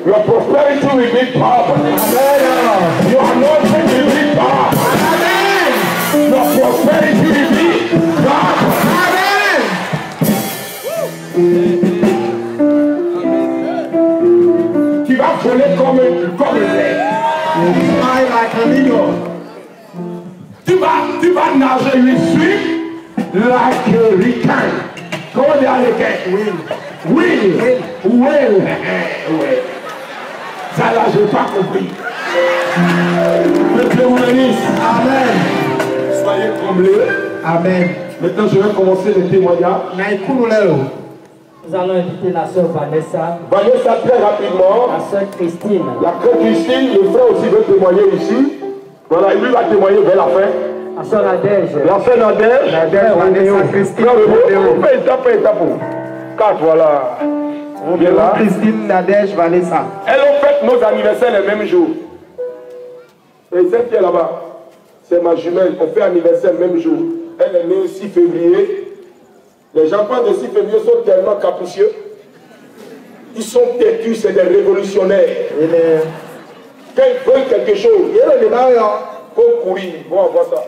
B: Your prosperity will be proper. Your anointing will be proper. Your prosperity will be proper. Tu vas voler comme un lait. Tu vas nager une suite like a requin. Comment dire requin? Will. Ça là, je n'ai pas compris. Que Dieu vous bénisse. Amen. Soyez comblés. Amen. Maintenant, je vais commencer les témoignages.
E: Nous allons inviter la sœur Vanessa.
B: Vanessa, très rapidement.
E: La sœur Christine.
B: La sœur Christine, le frère aussi veut témoigner ici. Voilà, lui va témoigner vers la fin.
E: La sœur Nadège.
B: La sœur Nadège.
E: Vanessa Christine.
B: Étape. 4, voilà. Bien là.
C: Christine, Nadège, Vanessa.
B: Elles ont fait nos anniversaires le même jour. Et celle qui est là-bas, c'est ma jumelle. On fait anniversaire le même jour. Elle est née le 6 février. Les gens de 6 février sont tellement capricieux. Ils sont têtus, c'est des révolutionnaires. Quand ils veulent quelque chose, il faut courir. Bon, on voit ça.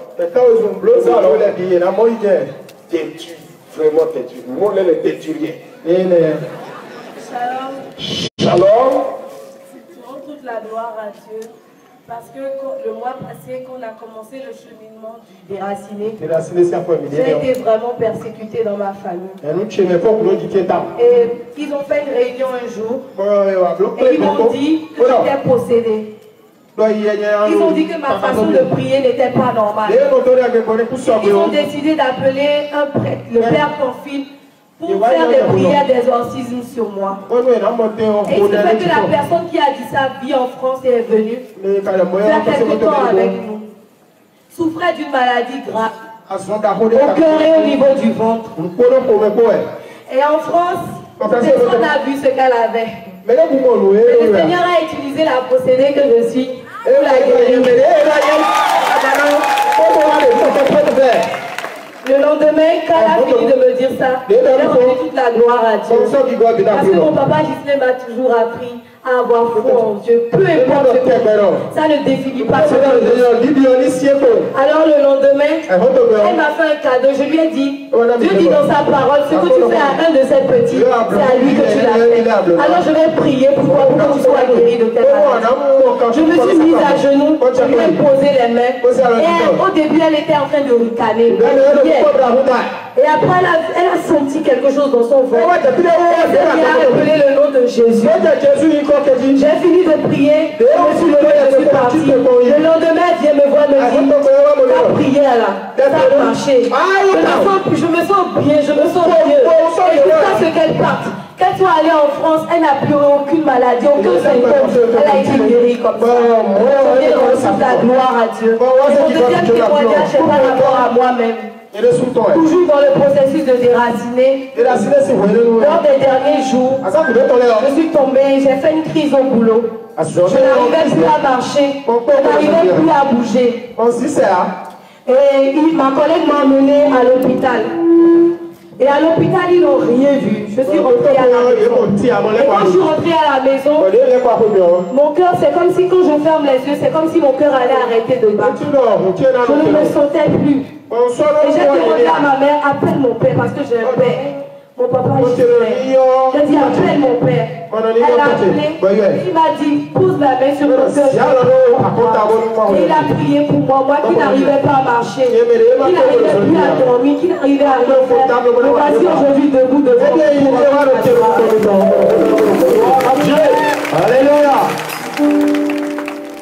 B: Têtu, vraiment têtu. Le monde est têturier.
F: Shalom.
B: Shalom.
F: Rends toute la gloire à Dieu. Parce que le mois passé, quand on a commencé le cheminement du déraciné, j'ai été vraiment persécutée dans ma famille. Et ils ont fait une réunion un jour et ils m'ont dit que j'étais possédée. Ils ont dit que ma façon de prier n'était pas normale. Ils ont décidé d'appeler un prêtre, le père Pamphile, pour faire des prières d'exorcisme sur moi. Et il se fait que la personne qui a dit ça vit en France et est venue faire quelque temps avec nous. Souffrait d'une maladie grave au cœur et au niveau du ventre. Et en France, personne n'a vu ce qu'elle avait. Mais le Seigneur a utilisé la possédée que je suis pour la guérir. Le lendemain, quand elle a fini de me dire ça, j'ai rendu toute la gloire à Dieu. Parce que mon papa Gisèle m'a toujours appris à avoir foi en Dieu. Peu importe ce que ça ne définit pas ce que Alors le lendemain, elle m'a fait un cadeau. Je lui ai dit, Dieu dit dans sa parole, ce que tu fais à un de ces petits, c'est à lui que tu l'as fait. Alors je vais prier pour toi, pour que tu sois guéri de tes maladies. Je me suis mise à genoux, je lui ai posé les mains. Et au début, elle était en train de ricaner. Et après, elle a senti quelque chose dans son ventre. Elle a appelé le nom de Jésus. J'ai fini de prier, je me suis levée, je suis partie. Le lendemain, elle vient me voir, me dit, ta prière là, ça a marché. Je me sens bien, je me sens mieux. Et jusqu'à ce qu'elle parte. Quand tu es allée en France, elle n'a plus aucune maladie, aucun symptôme. Elle a été guérie comme ça. Je viens reçu la gloire à Dieu. Et mon deuxième témoignage, c'est par rapport à moi-même. Toujours dans le processus de déraciner, lors des derniers jours, je suis tombée, j'ai fait une crise au boulot. Je n'arrivais plus à marcher, je n'arrivais plus à bouger. Et ma collègue m'a emmenée à l'hôpital. Et à l'hôpital, ils n'ont rien vu. Je suis rentrée à la maison. Et quand je suis rentrée à la maison, mon cœur, c'est comme si quand je ferme les yeux, c'est comme si mon cœur allait arrêter de battre. Je ne me sentais plus. Et j'ai demandé à ma mère, appelle mon père parce que j'ai un père. Mon papa est j'ai dit, appelle mon père. Elle a appelé, il m'a dit, pose la main sur mon cœur. Et il a prié pour moi, moi qui n'arrivais pas à marcher, qui n'arrivais plus à dormir, qui n'arrivait à rien faire. Je suis aujourd'hui debout devant vous.
B: Alléluia.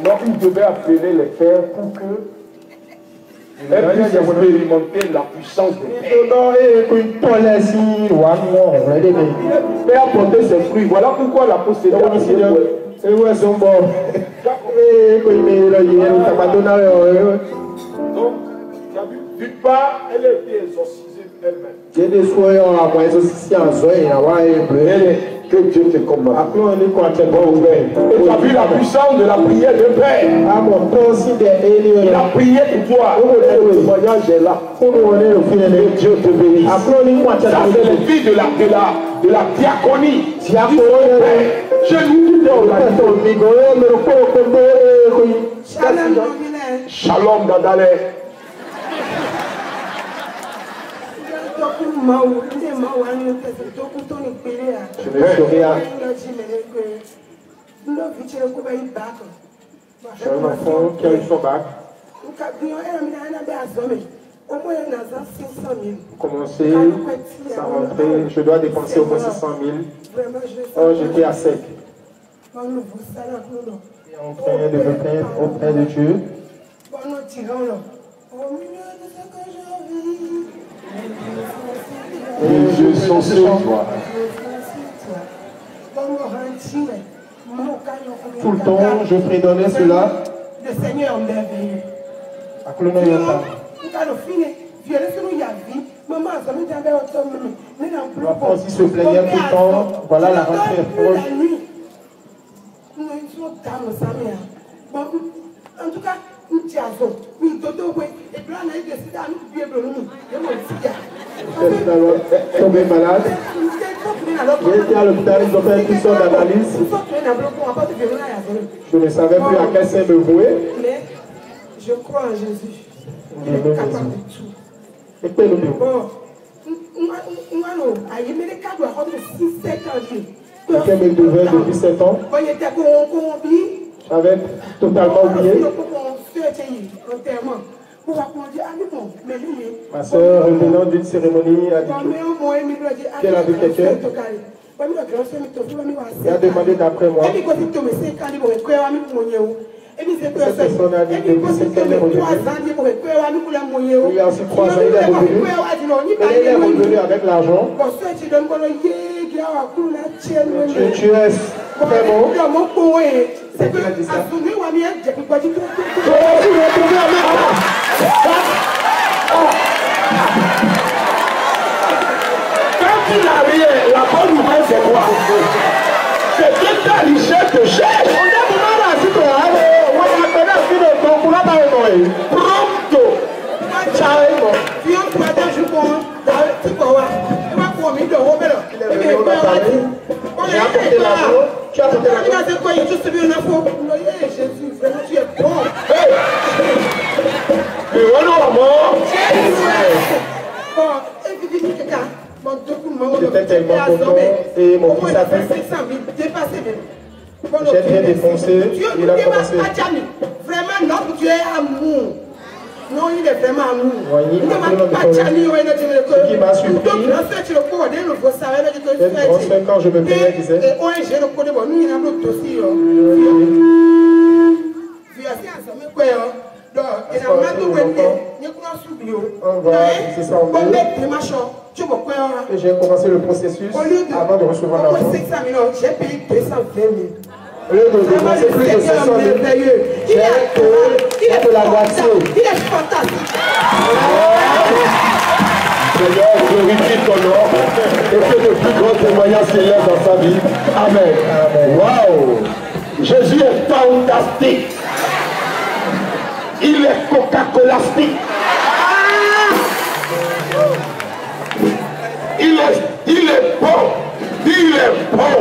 B: Donc il devait appeler les pères pour que elle puisse expérimenter la puissance de Dieu. Père apporter ses fruits. Voilà pourquoi la possédée donc, d'une part, elle a été exorcisée elle-même. Que Dieu te commande. Et tu as vu la puissance de la prière de Père. Il a prié pour toi. Le témoignage est là. Que Dieu te bénisse. Ça, c'est le vie de la diaconie. Je nous dis Shalom Dadale.
G: C'est un enfant qui a eu son bac. Commencer sa rentrée, je dois dépenser au moins 600 000. Oh, j'étais à sec. Et on craignait de me plaindre auprès de Dieu.
B: Les yeux sont sur toi.
G: Tout le temps, je prédonnais cela.
H: Le Seigneur merveilleux.
G: L'enfant aussi se plaignait tout le temps. Voilà, la rentrée est proche.
H: En tout cas,
G: tombé malade. J'ai été à l'hôpital, ils ont fait toutes sortes d'analyses. Je ne savais plus à quel sein me vouer.
H: Mais je crois en Jésus. Il est capable de tout.
G: Et puis, nous Quelqu'un me devait depuis 7 ans. J'avais totalement oublié. Ma soeur, revenant d'une cérémonie, a dit qu'elle a vu quelqu'un qui a demandé d'après moi. Cette personne a dit depuis 5 ans, il est revenu. Il y a aussi 3 ans, il est revenu. Mais il est revenu avec l'argent. Tu es très bon. C'est qui a dit ça?
B: Quand il a rien, la bonne nouvelle c'est quoi? C'est que ta richesse te cherche. Pronto.
G: J'ai apporté l'argent. Tu as apporté l'argent.
H: Tu es bon.
G: J'étais tellement content et mon fils a pu. J'ai bien défoncé, il a commencé.
H: Vraiment, notre Dieu est amour. Non, il est vraiment amour.
G: Voyez,
H: il ne m'a pas tchani,
G: ce qui m'a surpris, quand je me plaignais, disais. Et j'ai commencé le processus avant de recevoir l'argent.
H: J'ai payé 220 000.
G: Au lieu de dépenser plus de 500 000, j'ai payé de la moitié.
H: Il est fantastique.
B: Seigneur, glorifie ton nom et que le plus grand témoignage s'élève dans sa vie. Amen. Waouh! Jésus est fantastique. Il est Coca-Colastique. Il est bon. Il est bon.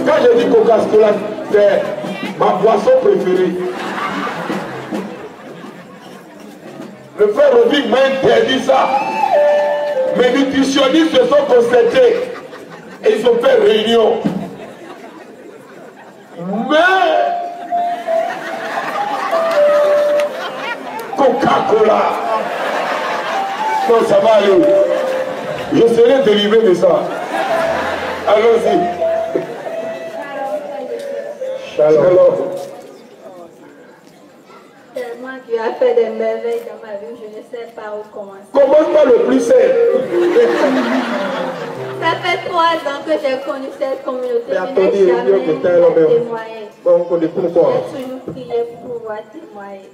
B: Quand je dis Coca-Cola, c'est ma boisson préférée. Le frère Rodrigue m'a interdit ça. Mes nutritionnistes se sont concertés et ils ont fait réunion. Mais Coca-Cola, non, ça va aller. Je serai délivré de ça. Allons-y. Shalom.
F: Tellement Dieu a fait des merveilles dans ma vie, je ne sais pas où commencer.
B: Commence par le plus simple.
F: Ça fait 3 ans que j'ai connu cette communauté.
G: Mais attendez,
F: je n'ai jamais témoigné.
G: Donc, on est pourquoi?
F: J'ai toujours prié pour pouvoir témoigner.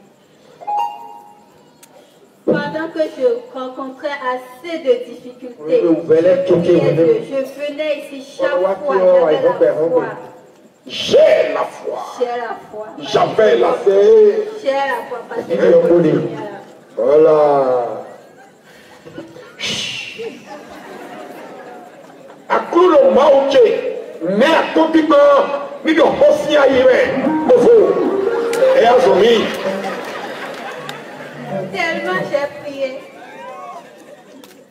F: Pendant que je rencontrais assez de difficultés, je venais ici chaque fois, j'avais la foi.
B: J'ai la foi.
F: J'ai la foi.
B: J'avais la foi.
F: J'ai la foi parce que
B: voilà. Akulo mauke, ne akopiko, ni do hosi aire, mofo. Et azomi.
F: Tellement j'ai prié.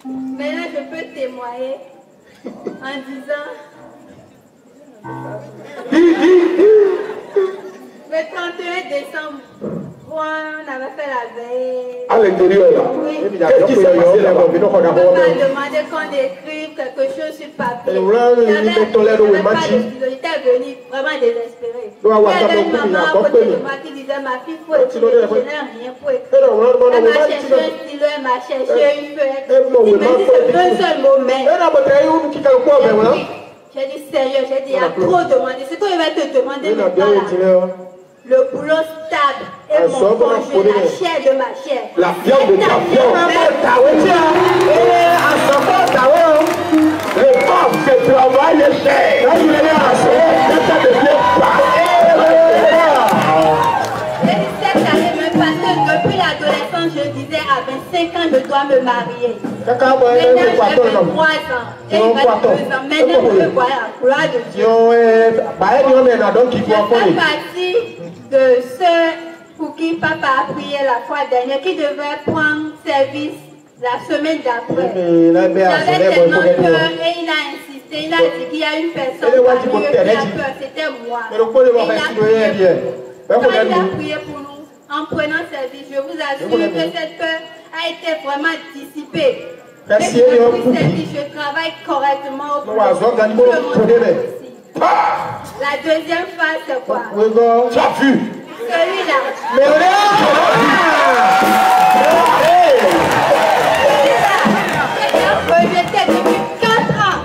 F: Maintenant je peux témoigner en disant le 31 décembre, on avait fait la veille.
B: À l'intérieur là.
F: Oui.
B: Qu'est-ce qui s'est passé là-bas?
F: On m'a demandé qu'on écrive quelque chose sur papier. J'étais venu vraiment désespérée. Il y avait une maman à côté de moi qui disait ma fille, il faut écrire. Je n'ai rien pour écrire. Elle m'a cherché un stylo, elle m'a cherché une feuille. Elle m'a dit c'est un seul mot, mais. J'ai dit sérieux, j'ai dit il y a trop demandé. C'est quoi il va te demander maintenant? Le boulot stable et mon congé, la chair de ma chair.
B: La viande de ta viande. Les femmes qui travaillent cher. Ça devient pas.
F: Cette année, même parce que depuis l'adolescence, je disais à 25 ans, je dois me marier. Maintenant, j'ai 23 ans. Et il va 2 ans. Maintenant, je veux voir la gloire de Dieu. Je fais partie de ceux pour qui papa a prié la fois dernière, qui devait prendre service la semaine d'après. J'avais tellement peur et il a insisté Il a dit qu'il y a une personne qui a peur, c'était moi. Et quand il a prié pour nous, en prenant service, je vous assure que cette peur a été vraiment dissipée. Et je travaille correctement au boulot. La deuxième phase, c'est quoi?
B: Tu as vu?
F: Celui-là. J'étais depuis 4 ans.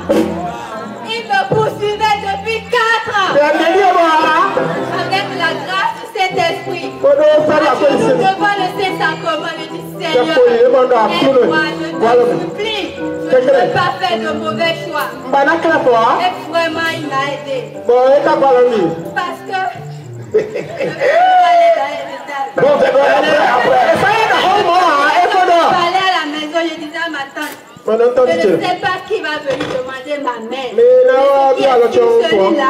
F: Il me poursuivait depuis 4 ans. Avec la grâce du Saint-Esprit. Nous devons le Saint-Sacrement. Je dis Seigneur, aide-moi, je te supplie. Je ne veux pas faire de mauvais choix. Et vraiment, il m'a aidé. Parce que je peux aller dans les détails. Je parlais à la maison, je disais à ma tante, je ne sais pas qui va venir demander ma mère. Mais celui-là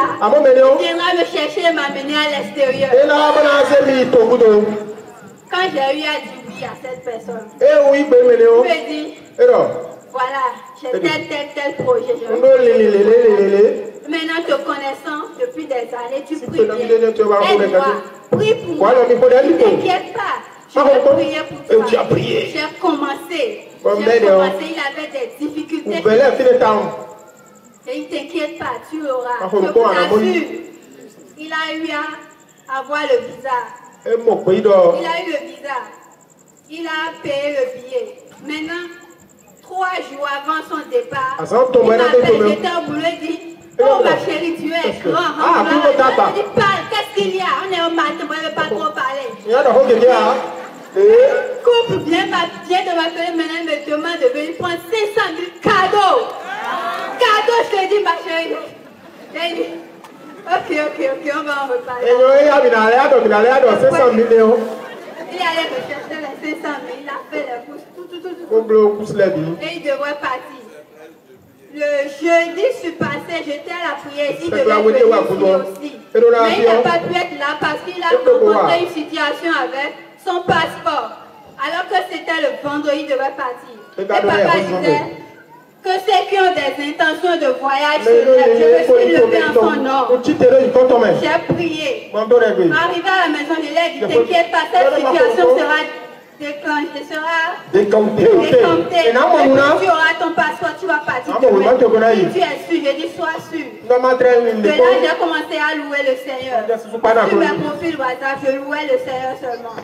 F: viendra me chercher et m'amener à l'extérieur. Quand j'ai eu à dire oui à cette personne, je lui ai dit, voilà, j'ai tel projet. Maintenant te connaissant depuis des années, tu pries bien. Aide-moi, prie pour moi. Ne t'inquiète pas. Je vais prier pour toi. Tu as prié. J'ai commencé. Il avait des difficultés. Et il ne t'inquiète pas, tu l'auras. Je vous assure. Il a eu à avoir le visa. Il a eu le visa. Il a payé le billet. Maintenant, 3 jours avant son départ, il m'appelle, j'étais au boulot, il dit, oh ma chérie, tu es grand. Je dis, parle, qu'est-ce qu'il y a? On est au matin, on ne veut pas trop parler. Couple vient de m'appeler, maintenant il me demande de venir prendre 500 000 cadeaux. Cadeaux, je te dis, ma chérie. J'ai dit, ok, on va en reparler. Il allait me chercher les 500 000, il a fait les courses, tout. Et il devrait partir. Le jeudi, je suis passée, j'étais à la prière, il devait venir ici aussi. Mais il n'a pas pu être là parce qu'il a rencontré une situation avec son passeport. Alors que c'était le vendredi, il devait partir. Et papa disait que ceux qui ont des intentions de voyage, je me suis levé en son nom. J'ai prié. Arrivé à la maison, je lui ai dit, t'inquiète pas, cette situation sera déclenchée, sera décomptée. Et tu auras ton passeport, tu vas partir demain. Si tu es sûr, je dis, sois sûr. De là, j'ai commencé à louer le Seigneur. Sur mes profils WhatsApp, je louais le Seigneur seulement.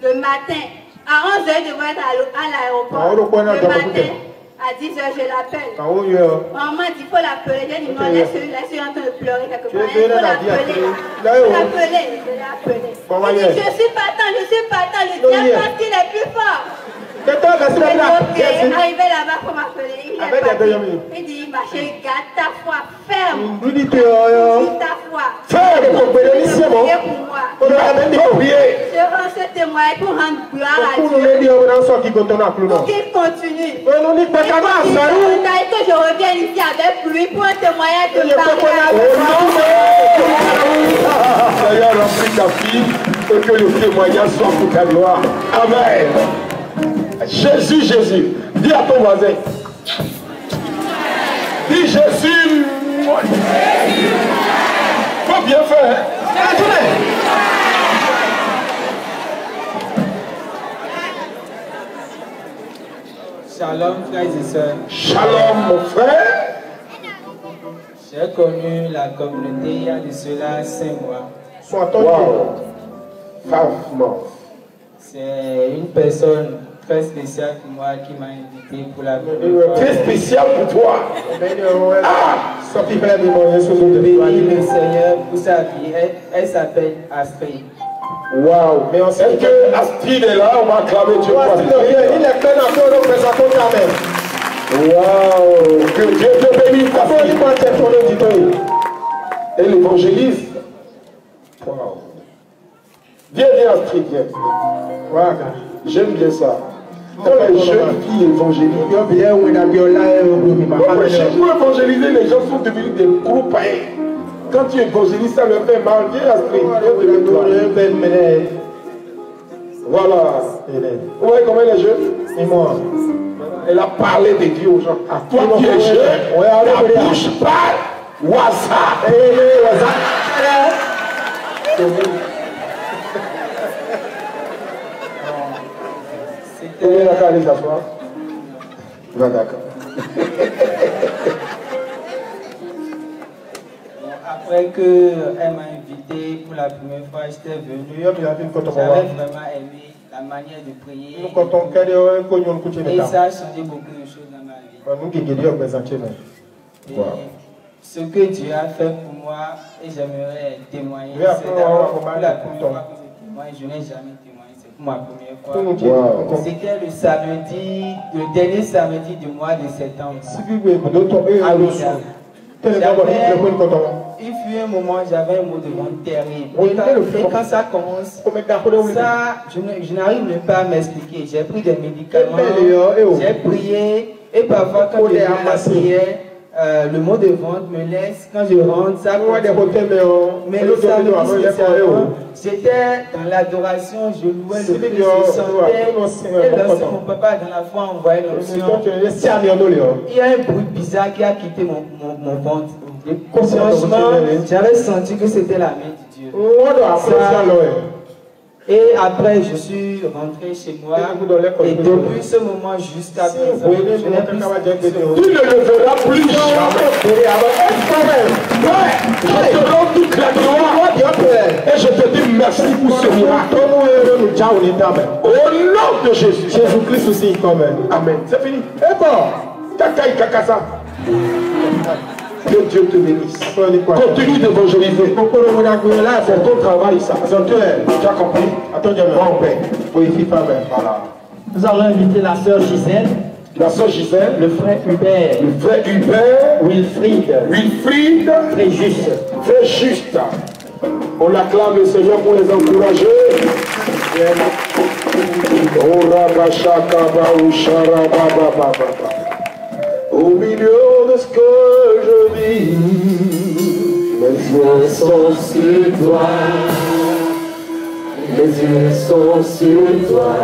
F: Le matin, à 11h, je devrais être à l'aéroport. Le matin, à 10h, je l'appelle. Maman m'a dit, il faut l'appeler. J'ai dit, non, laisse-le, laisse-le en train de pleurer quelque part. Il faut l'appeler. Je l'ai appelé. Il dit, je suis partant, le diable pense qu'il est plus fort. Arrivé là-bas pour m'appeler, il dit, ma chérie, garde ta foi ferme. Ta foi. Priez pour moi. Je rends ce témoignage pour rendre gloire à Dieu. Pour qu'il continue. Que je revienne ici avec lui pour un témoignage de parole.
B: Seigneur, remplis ta fille et que le témoignage soit pour ta gloire. Amen. Jésus, dis à ton voisin. Dis Jésus. Faut bien faire.
I: Shalom, frères et sœurs.
B: Shalom, mon frère.
I: J'ai connu la communauté il y a de cela 5 mois.
B: Sois ton wow. 5 mois.
I: C'est une personne très spéciale pour moi qui m'a invité pour la première fois.
B: Très spéciale pour toi.
I: Bénis le Seigneur pour sa vie. Elle s'appelle Astrid.
B: Waouh. Est-ce que Astrid est là? On va acclamer Dieu pour Astrid. Waouh. Que Dieu te bénisse. Et l'évangéliste. Waouh. Viens Astrid, viens. J'aime bien ça. Quand les jeunes filles évangélisent, chez nous évangéliser, les gens sont devenus des gros païens. Quand tu évangélises, ça leur fait mal. Viens Astrid. Voilà. Vous voyez comment les jeunes? Et moi. Elle a parlé de Dieu aux gens. Toi qui es jeune, ta bouche parle. Waza.
G: C'était la carrière s'asseoir.
B: Va d'accord.
I: Après qu'elle m'a invité pour la première fois, j'étais venu. J'avais vraiment aimé la manière de prier. Et ça a changé beaucoup de choses dans ma vie. Et ce que Dieu a fait pour moi, et j'aimerais témoigner, c'est d'abord pour la première fois que je témoigne. Je n'ai jamais témoigné, c'est pour ma première fois. Wow. C'était le samedi, le dernier samedi du mois de septembre. Il fut un moment, j'avais un mot de vente terrible. Et quand ça commence, ça, je n'arrive même pas à m'expliquer. J'ai pris des médicaments, j'ai prié, et parfois quand je viens à la prière, le mot de vente me laisse, quand je rentre, ça mais le samedi spécialement, j'étais dans l'adoration, je louais le Christ, je chantais, et lorsque mon papa dans la foi envoyait l'onction, il y a un bruit bizarre qui a quitté mon ventre. Franchement, j'avais senti que c'était la main de Dieu. Et après, je suis rentré chez moi. Et depuis ce moment jusqu'à présent, je n'ai plus.
B: Tu ne le verras plus jamais. Je te rends toute la gloire. Et je te dis merci pour ce miracle. Au nom de Jésus.
G: Jésus-Christ aussi, quand même.
B: Amen. C'est fini. Et bon, Kakai Kakasa. Que Dieu te bénisse. Continue d'évangéliser. C'est ton travail, ça. Tu as compris? Attends, bon père. Voilà.
E: Nous allons inviter la sœur Gisèle.
B: La sœur Gisèle.
E: Le frère Hubert.
B: Le frère Hubert.
E: Wilfried. Très juste.
B: Très juste. On acclame le Seigneur pour les encourager. Au milieu de ce que je vis, mes yeux sont sur toi. Mes yeux sont sur toi.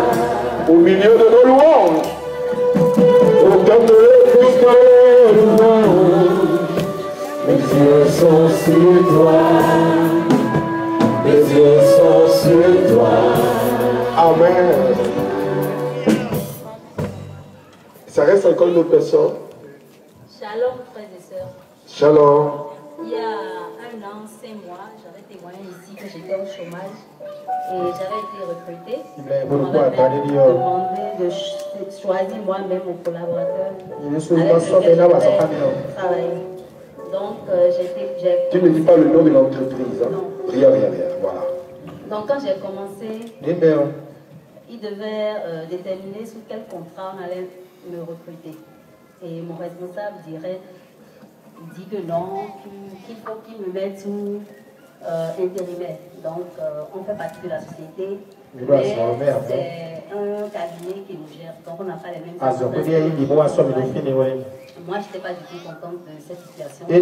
B: Au milieu de nos louanges, au cœur de nos louanges, mes yeux sont sur toi. Mes yeux sont sur toi. Amen. Ça reste encore une autre personne.
J: Shalom, frères et sœurs.
B: Shalom.
J: Il y a 1 an, 5 mois, j'avais témoigné ici que j'étais au chômage et j'avais été recrutée. On m'avait demandé de choisir moi-même mon collaborateur avec lequel je voulais travailler. Donc, j'ai...
B: Tu ne dis pas le nom de l'entreprise. Hein? Non. Rien, voilà.
J: Donc, quand j'ai commencé, il devait déterminer sous quel contrat on allait me recruter. Et mon responsable direct dit que non, qu'il faut qu'il me mette sous intérimaire. Donc, on fait partie de la société, mais c'est un cabinet qui nous gère. Donc, on n'a pas les mêmes avantages. Moi, je n'étais pas du tout contente de cette situation. Et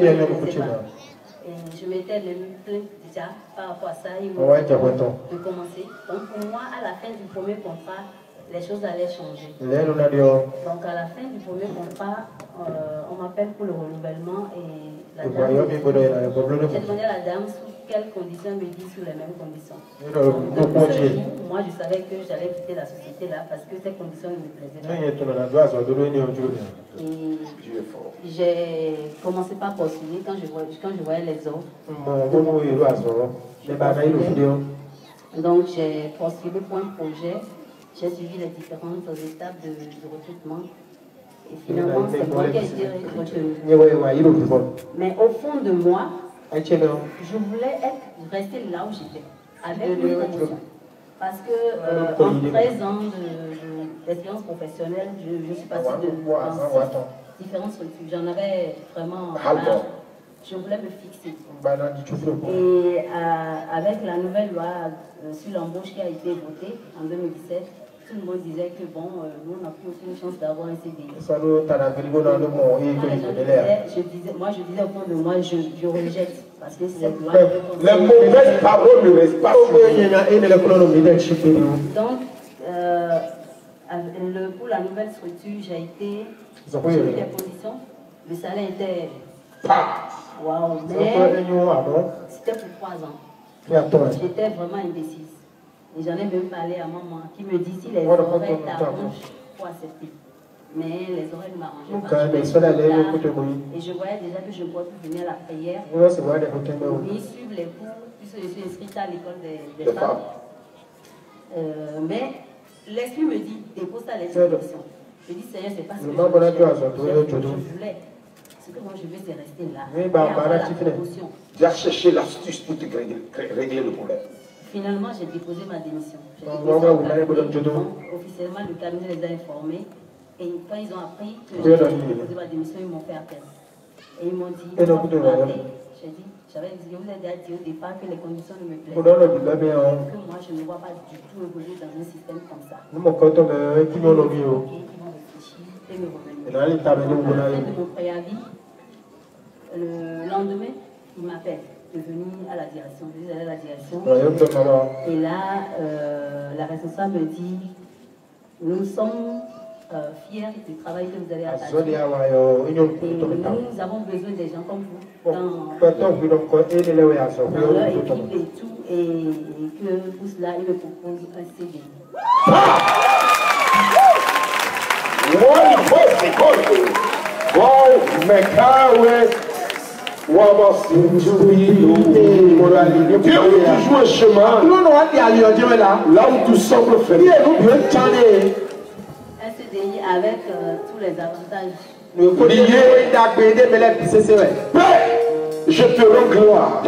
J: je m'étais même plainte déjà par rapport à ça. Ils m'ont dit de commencer. Donc, pour moi, à la fin du premier contrat, les choses allaient changer. Donc à la fin du premier contrat, on m'appelle pour le renouvellement et la dame, j'ai demandé à la dame sous quelles conditions, elle me dit sous les mêmes conditions. Donc, moi je savais que j'allais quitter la société là parce que ces conditions ne me plaisaient pas. Et j'ai commencé par postuler quand je voyais les offres. Donc j'ai postulé pour un projet. J'ai suivi les différentes étapes de recrutement. Et finalement, c'est moi qui ai été retenue. Mais au fond de moi, je voulais rester là où j'étais, avec une condition. Parce que en 13 ans d'expérience professionnelle, je suis passée de différentes structures. J'en avais vraiment marre. Je voulais me fixer. Et avec la nouvelle loi sur l'embauche qui a été votée en 2017, tout le monde disait que bon, nous on n'a plus aucune chance d'avoir un CDI. Moi je disais au fond de moi, je rejette. Parce que c'est loi.
B: Les mauvaises paroles ne restent pas sur.
J: Donc, pour pour la nouvelle structure, j'ai été sur des conditions. Le salaire était... Waouh, mais c'était pour 3 ans. J'étais vraiment indécise. Et j'en ai même parlé à maman qui me dit si les oreilles t'arrangent, il faut accepter. Mais les oreilles ne m'arrangeaient pas. Et je voyais déjà que je ne pouvais plus venir à la prière. Oui, suivre les cours, puisque je suis inscrite à l'école des femmes. Mais l'esprit me dit, dépose ta l'expression. Je dis, Seigneur, c'est pas ce que je voulais. Ce que moi je veux, c'est rester là. Et avoir la promotion.
B: Tu as cherché l'astuce pour te régler le problème.
J: Finalement, j'ai déposé ma démission. Officiellement, le cabinet les a informés. Et quand ils ont appris que j'ai déposé ma démission, ils m'ont fait appel. Et ils m'ont dit, j'ai dit, j'avais dit, je vous ai déjà dit au départ que les conditions ne me plaisent pas. Que moi, je ne vois pas du tout évoluer dans un système comme ça. Ils vont réfléchir et me revenir. À la fin de mon préavis, le lendemain, il m'appelle de venir à la direction. Je suis allée à la direction. Et là, la responsable me dit, nous sommes fiers du travail que vous avez attaché. Et nous avons besoin des gens comme vous dans leur équipe et tout. Et que pour cela, il me propose un CDI.
B: Dieu veut toujours un chemin là où tout semble faible.
J: Un CDI avec tous les avantages.
B: Je te rends gloire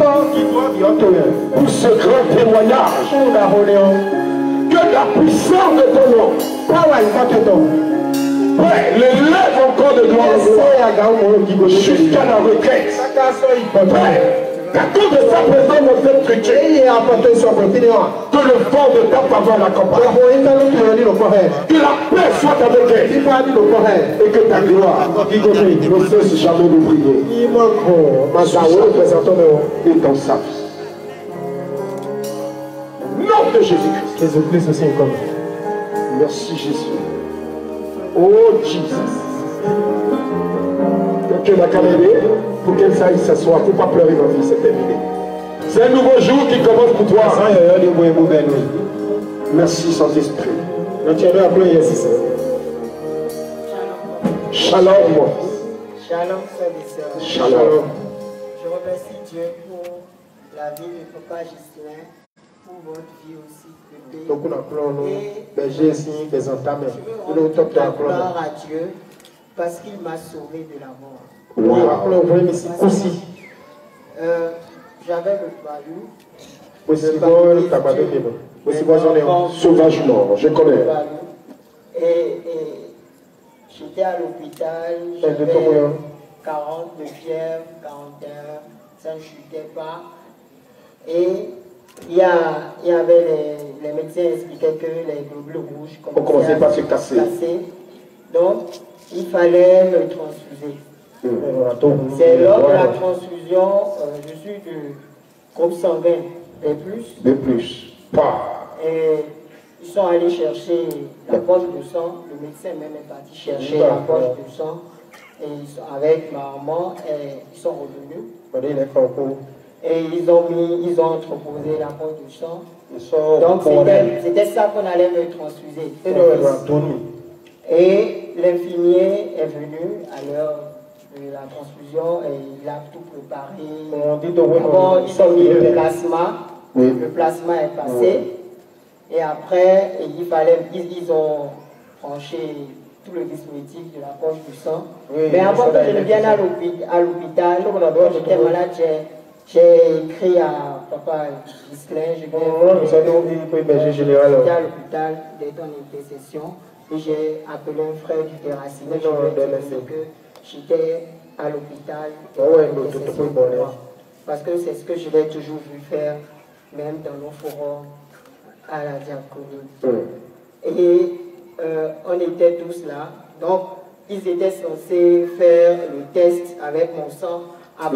B: pour ce grand témoignage. Que la puissance de ton nom l'élève encore de gloire jusqu'à la requête. Qu'à cause de sa présence dans cette structure, que le vent de ta faveur l'accompagne. Que la paix soit avec elle. Et que ta gloire ne cesse jamais de briller. Et dans sa vie. Nom de Jésus-Christ. Merci Jésus. Oh Jesus. Que la caméra, pour qu'elle s'aille s'asseoir, pour ne pas pleurer ma vie, c'est terminé. C'est un nouveau jour qui commence pour toi. Merci Saint-Esprit. Shalom.
K: Shalom, frères et sœurs.
B: Shalom.
K: Je remercie Dieu pour la vie de Papa Gislain, pour votre vie aussi. Et je veux rendre la gloire à Dieu parce qu'il m'a sauvé de la mort. J'avais le palu.
B: Sauvage mort, je connais.
K: Et j'étais à l'hôpital, j'avais 40 de fièvre, 41, ça ne chutait pas. Et il y avait les médecins expliquaient que les globules rouges
B: commençaient à se casser.
K: Donc, il fallait me transfuser. C'est lors de la transfusion, je suis du groupe sanguin B+. Et ils sont allés chercher la poche de sang. Le médecin même est parti chercher la poche de sang. Et avec ma maman, ils sont revenus. Et ils ont entreposé la poche de sang. Donc c'était ça qu'on allait me transfuser. Et l'infirmier est venu à l'heure de la transfusion et il a tout préparé. D'abord, ils ont mis le plasma. Le plasma est passé. Et après, ils ont branché tout le dispositif de la poche du sang. Mais avant que je ne vienne à l'hôpital, quand j'étais malade, j'ai écrit à Papa Gislain, j'étais à l'hôpital d'être en intercession. Et j'ai appelé un frère du déraciné, je lui ai dit que j'étais à l'hôpital parce que c'est ce que je l'ai toujours vu faire, même dans nos forums à la diaconie. Et on était tous là, donc ils étaient censés faire le test avec mon sang. La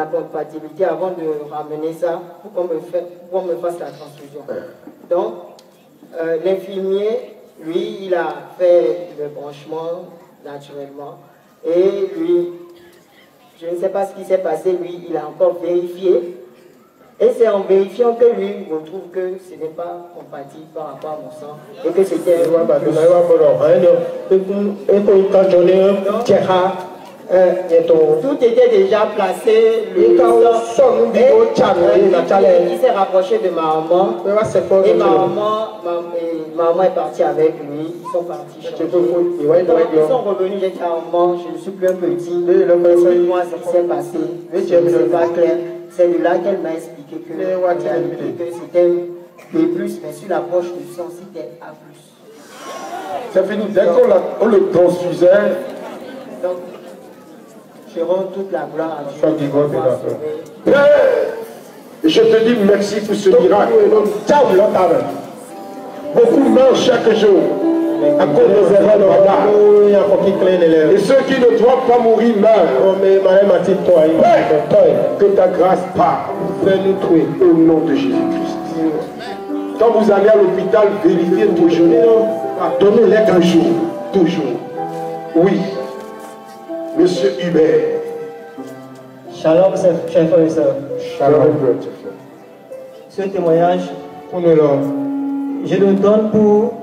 K: compatibilité avant de ramener ça pour qu'on me fasse la transfusion. Donc, l'infirmier lui, il a fait le branchement naturellement. Et lui, je ne sais pas ce qui s'est passé, lui, il a encore vérifié. Et c'est en vérifiant que lui retrouve que ce n'est pas compatible par rapport à mon sang. Et que c'était... Tout était déjà placé. Il s'est rapproché de ma maman. Et ma maman est partie avec lui. Ils sont partis changer. Ils sont revenus, j'ai dit à maman, je ne suis plus un petit. Moi, ce qui s'est passé, ce n'est pas clair. C'est de là qu'elle m'a expliqué que c'était B+, mais sur la poche du sang, c'était A+.
B: C'est fini. Dès qu'on le transfusait,
K: donc, je rends toute la gloire à Dieu.
B: Père, je te dis merci pour ce miracle. Beaucoup meurent chaque jour à cause des erreurs de regard. Et ceux qui ne doivent pas mourir meurent. Père, que ta grâce part. Fais-nous tuer au nom de Jésus-Christ. Quand vous allez à l'hôpital, vérifiez toujours. Donnez-les toujours. Toujours. Oui. Monsieur Hubert.
L: Shalom, chers frères et sœurs.
B: Shalom.
L: Ce témoignage, je le donne pour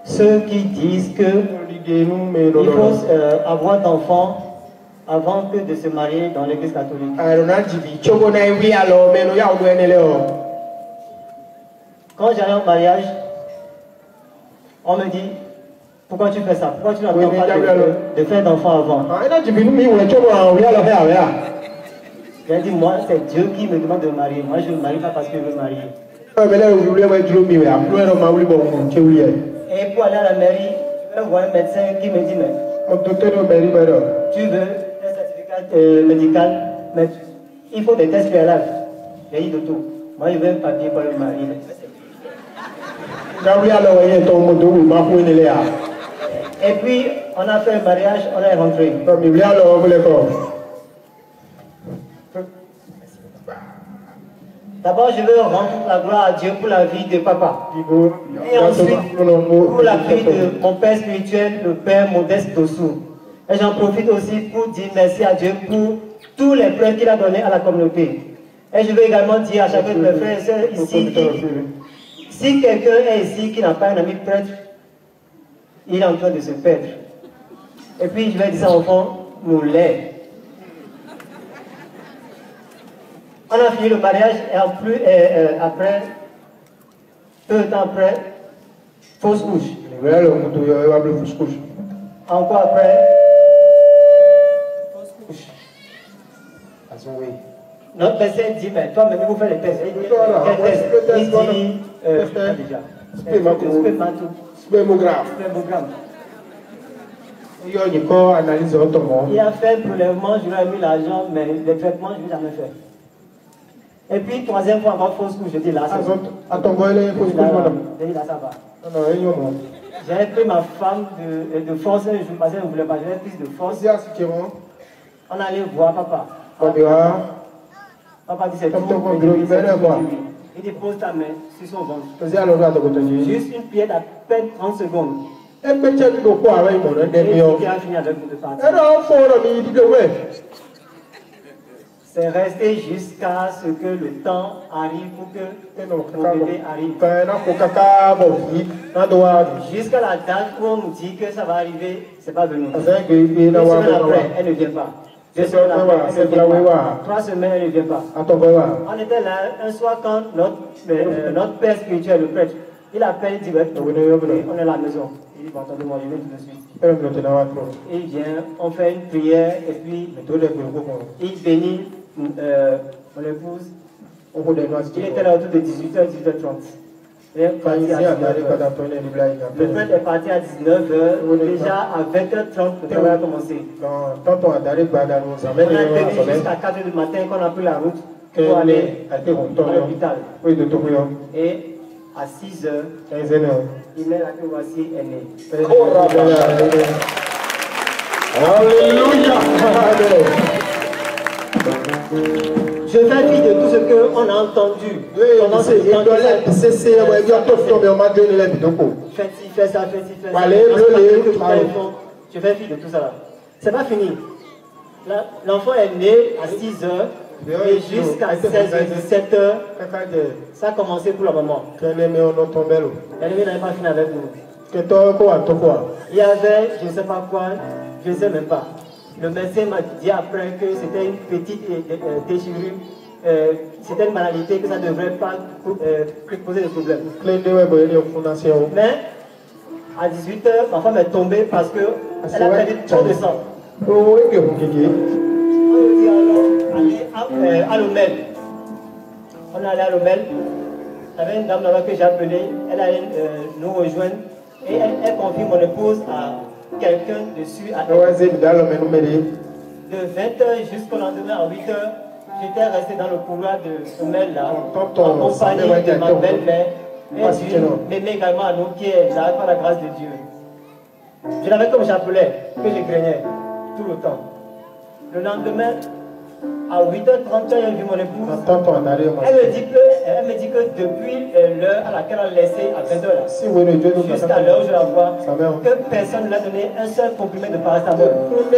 L: ceux qui disent que il faut avoir d'enfants avant que de se marier dans l'église catholique. Quand j'allais au mariage, on me dit, pourquoi tu fais ça? Pourquoi tu n'attends pas de faire d'enfants avant? J'ai dit, moi, c'est Dieu qui me demande de me marier. Moi, je ne me marie pas parce que je veux me marier. Et pour aller à la mairie, je vais voir un médecin qui me dit, mais tu veux un certificat médical, mais il faut des tests préalables. J'ai dit de tout. Moi, je veux un papier pour me marier. Et puis, on a fait un mariage, on est rentré. D'abord, je veux rendre toute la gloire à Dieu pour la vie de papa. Et ensuite, pour la vie de mon père spirituel, le père Modeste Dossou. Et j'en profite aussi pour dire merci à Dieu pour tous les prêtres qu'il a donnés à la communauté. Et je veux également dire à chacun de mes frères et sœurs ici, si quelqu'un est ici qui n'a pas un ami prêtre, il est en train de se perdre. Et puis, je vais dire ça au fond, nous l'est. On a fini le mariage et après, peu de temps après, fausse couche. Encore après, fausse couche. Notre médecin dit, mais toi, même vous faites les tests. Il dit, déjà.
B: Spermogramme.
L: Il a fait un prélèvement, je lui ai mis l'argent, mais les traitements, je ne l'ai jamais fait. Et puis, troisième fois, encore fausse couche, je dis là, ça va. Là, ça va. J'avais pris ma femme de force, je ne voulais pas, j'avais pris de force. On allait voir papa. Papa dit c'est tout. Il dépose ta main sur son ventre. Juste une prière d'à peine 30 secondes. Et il a fini avec nous de partir. C'est resté jusqu'à ce que le temps arrive pour que mon bébé arrive. Jusqu'à la date où on nous dit que ça va arriver, c'est pas venu. Une semaine après, elle ne vient pas. 2 semaines après, elle ne vient pas. 3 semaines, elle ne vient pas. On était là un soir quand notre père spirituel, le prêtre, il appelle, il dit, on est à la maison. Il dit, bon, attendez-moi, je viens tout de suite. Il vient, on fait une prière et puis il bénit mon épouse. Il était là autour de 18h, 18h30. Le prêtre est parti à 19h. Déjà à 20h30, le travail a commencé. On a tenu jusqu'à 4h du matin qu'on a pris la route pour aller à l'hôpital. Et à 6h, il met la que voici est né.
B: Alléluia.
L: Je Je fais fi de tout ce qu'on a entendu. Pendant ce temps, fais ci, fais ça, fais ci, fais ça. Je fais fi de tout ça là. C'est pas fini. L'enfant est né à 6 heures et jusqu'à 16h, 17h, ça a commencé pour la maman. L'ennemi n'avait pas fini avec nous. Il y avait, je ne sais pas quoi, je ne sais même pas. Le médecin m'a dit après que c'était une petite déchirure, c'était une maladie que ça ne devrait pas poser de problème. Mais à 18h, ma femme est tombée parce qu'elle a perdu trop de sang. On dit alors, à l'Omel. On est allé à l'Omel. Il y avait une dame là-bas que j'ai appelée. Elle allait nous rejoindre. Et elle confie mon épouse à quelqu'un dessus. De 20h jusqu'au lendemain à 8h, j'étais resté dans le couloir de Omel là, en compagnie de ma belle-mère. Et m'aimait également à nous qui est là par la grâce de Dieu. Je l'avais comme j'appelais, que je craignais tout le temps. Le lendemain, à 8h30, j'ai vu mon épouse. Elle me dit que depuis l'heure à laquelle elle a laissé à 20h, jusqu'à l'heure où je la vois, que personne ne l'a donné un seul comprimé de paracétamol. Et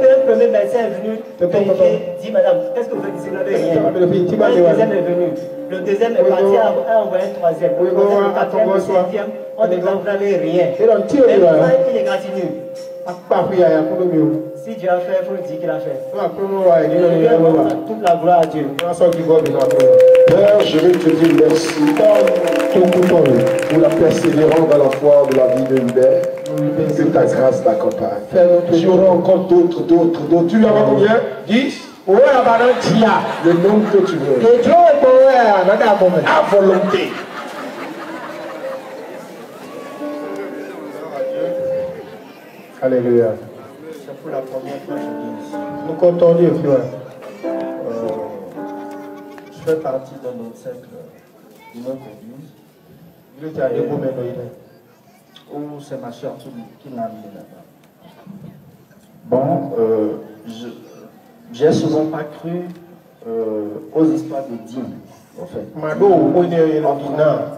L: que le premier médecin est venu vérifier, dit madame, qu'est-ce que vous faites ici? Vous n'avez rien. Le deuxième est venu. Le deuxième est parti à envoyer un troisième. Le quatrième, le cinquième, on dit que vous n'avez rien. Et maintenant, il est gratinu. Si Dieu a fait, il faut le dire qu'il a fait. Toute la gloire à Dieu.
B: Père, je vais te dire merci pour la persévérance dans la foi de la vie de Hubert. Que ta grâce t'accompagne. Tu auras encore d'autres. Tu lui as combien? 10? Le nombre que tu veux. À volonté. Alléluia.
L: C'est pour la première fois que je viens ici.
B: Nous comptons Dieu, frère.
L: Je fais partie d'un autre cercle d'une autre église. Où c'est ma soeur qui m'a amené là-bas. Bon, j'ai souvent pas cru aux histoires de dîmes. En fait.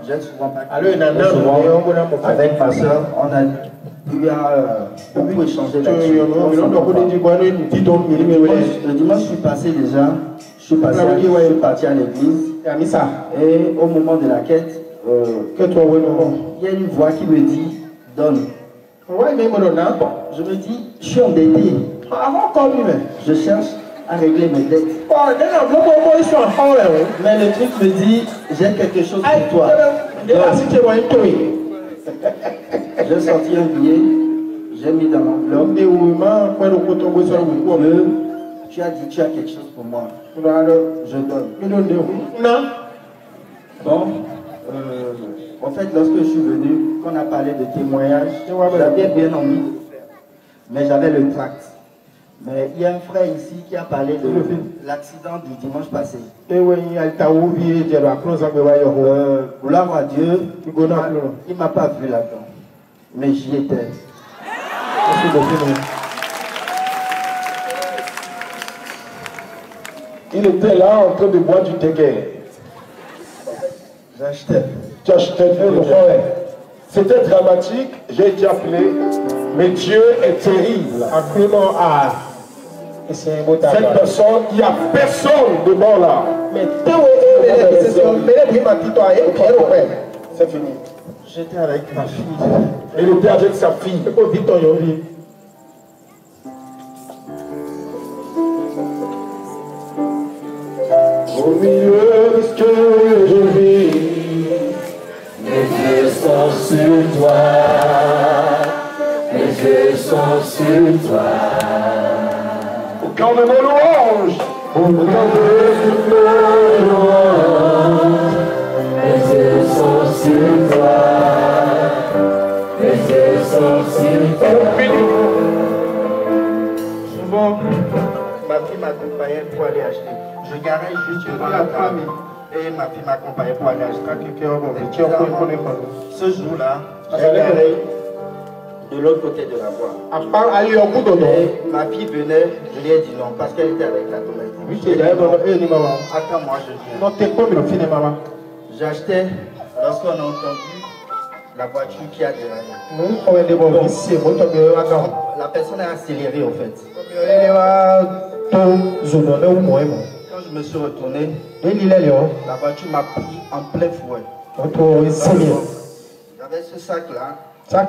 L: J'ai souvent pas cru. Avec ma soeur, on a beaucoup échangé là-dessus. Le dimanche, je suis passé déjà. Je suis parti à l'église. Et au moment de la quête, il y a une voix qui me dit donne. Je me dis, je suis endetté. Je cherche à régler mes dettes. Mais le truc me dit, j'ai quelque chose pour toi. J'ai sorti un billet, j'ai mis dans l'enveloppe. Tu as dit, tu as quelque chose pour moi. Je donne. Bon, en fait, lorsque je suis venu, on a parlé de témoignages, j'avais bien envie, mais j'avais le tract. Mais il y a un frère ici qui a parlé de l'accident du dimanche passé. Gloire à Dieu, il ne m'a pas vu là-dedans, mais j'y étais.
B: Il était là en train de boire du tequet.
L: J'achetais.
B: Tu achetais du tequet. C'était dramatique, j'ai été appelé, mais Dieu est terrible. Cette personne, il n'y a personne devant là. C'est fini.
L: J'étais avec ma fille.
B: Il était avec sa fille. Au milieu de ce que je vis, mes yeux sont sur toi, mes yeux sont sur toi. Au cœur de mon louange, au cœur de mon louange, mes yeux sont sur toi, mes yeux sont sur toi.
L: Souvent, ma fille m'accompagnait pour aller acheter. Je garais juste devant la table et ma fille m'accompagnait pour aller acheter. Ce jour-là, de l'autre côté de la voie. Et ma fille venait, je lui ai dit non parce qu'elle était avec la domestique. Attends, moi je viens. J'achetais, lorsqu'on a entendu la voiture qui a déraillé. La personne a accéléré en fait. Quand je me suis retourné, la voiture m'a pris en plein fouet. J'avais ce sac là. La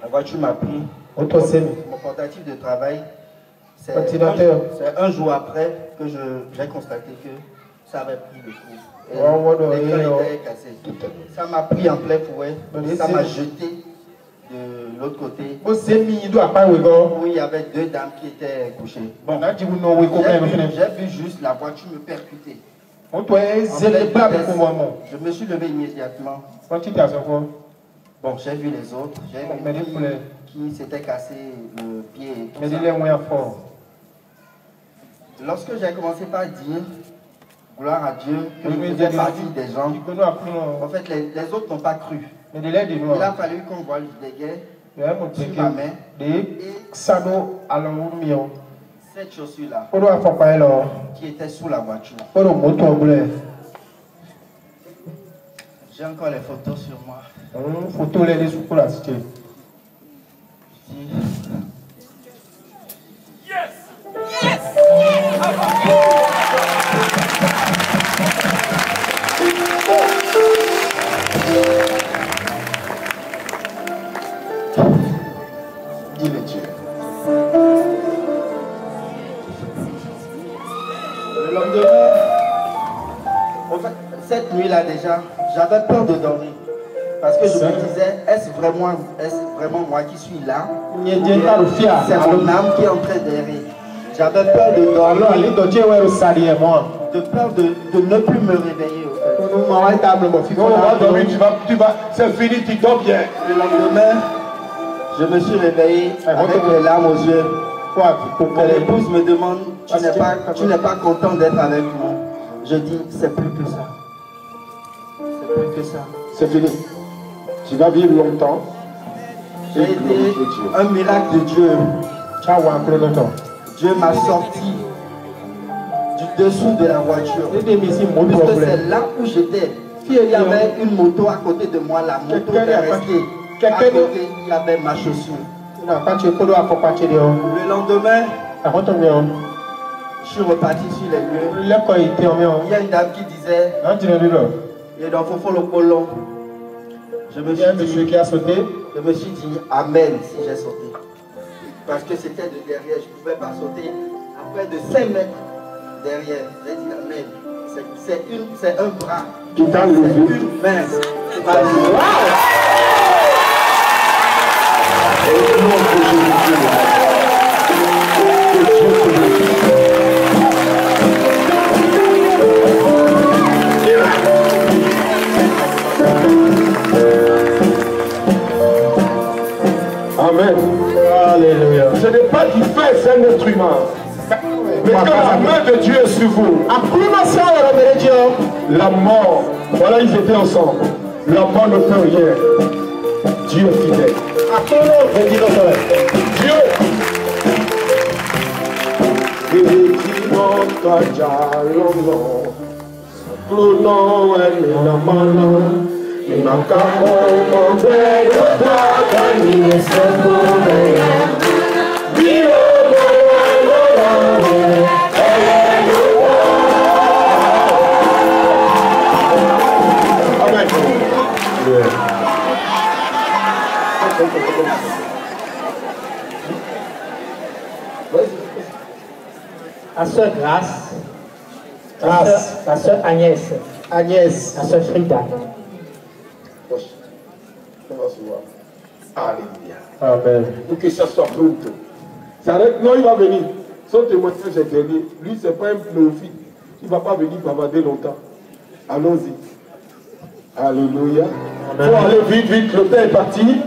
L: voiture m'a pris. Mon portatif de travail, c'est un jour après que j'ai constaté que ça avait pris le coup. L'écran était cassé. Ça m'a pris en plein fouet. Ça m'a jeté de l'autre côté. Où il y avait deux dames qui étaient couchées. Bon, j'ai vu juste la voiture me percuter. Je me suis levé immédiatement. Bon, j'ai vu les autres. J'ai vu qui s'était cassé le pied. Et tout ça. Lorsque j'ai commencé par dire gloire à Dieu, que je faisais partie des gens, en fait, les autres n'ont pas cru. Il a fallu qu'on voit le dégât sur ma main et cette chaussure-là qui était sous la voiture. J'ai encore les photos sur moi.
B: Yes! Yes!
L: Dis-le Dieu. Le lendemain, en fait, cette nuit-là déjà, j'avais peur de dormir. Parce que je me disais, est-ce vraiment moi qui suis là? C'est mon âme qui est en train d'errer. J'avais peur de dormir. De peur de ne plus me réveiller.
B: C'est fini, tu dors bien.
L: Le lendemain, je me suis réveillé avec les larmes aux yeux. Mon épouse me demande, tu n'es pas content d'être avec moi? Je dis, c'est plus que ça. C'est plus que ça.
B: C'est fini. Tu vas vivre longtemps.
L: J'ai été un miracle de Dieu. Dieu m'a sorti du dessous de la voiture. Parce que c'est là où j'étais. Il y avait une moto à côté de moi, la moto est restée. À côté, il y avait ma chaussure. Le lendemain, je suis reparti sur les lieux. Il y a une dame qui disait, il est dans Fofo le Colon. Je me suis dit, Amen si j'ai sauté. Parce que c'était de derrière, je ne pouvais pas sauter à près de 5 mètres derrière. J'ai dit Amen. C'est un bras.
B: Qui t'a levé.
L: C'est une main. C'est pas
B: Amen. Alléluia. Ce n'est pas du fait, c'est un être humain. Mais quand la main de Dieu est sur vous, la mort, voilà, ils étaient ensemble. La mort ne peut rien. Dieu est fidèle. Dieu.
E: La soeur Grâce, la soeur Agnès, la soeur Frida.
B: Alléluia. Amen. Pour que ça soit pronto. Non, il va venir. Son témoignage est dernier. Lui, c'est pas un néophyte. Il ne va pas venir bavarder longtemps. Allons-y. Alléluia. Il faut aller vite, vite. Le temps est parti.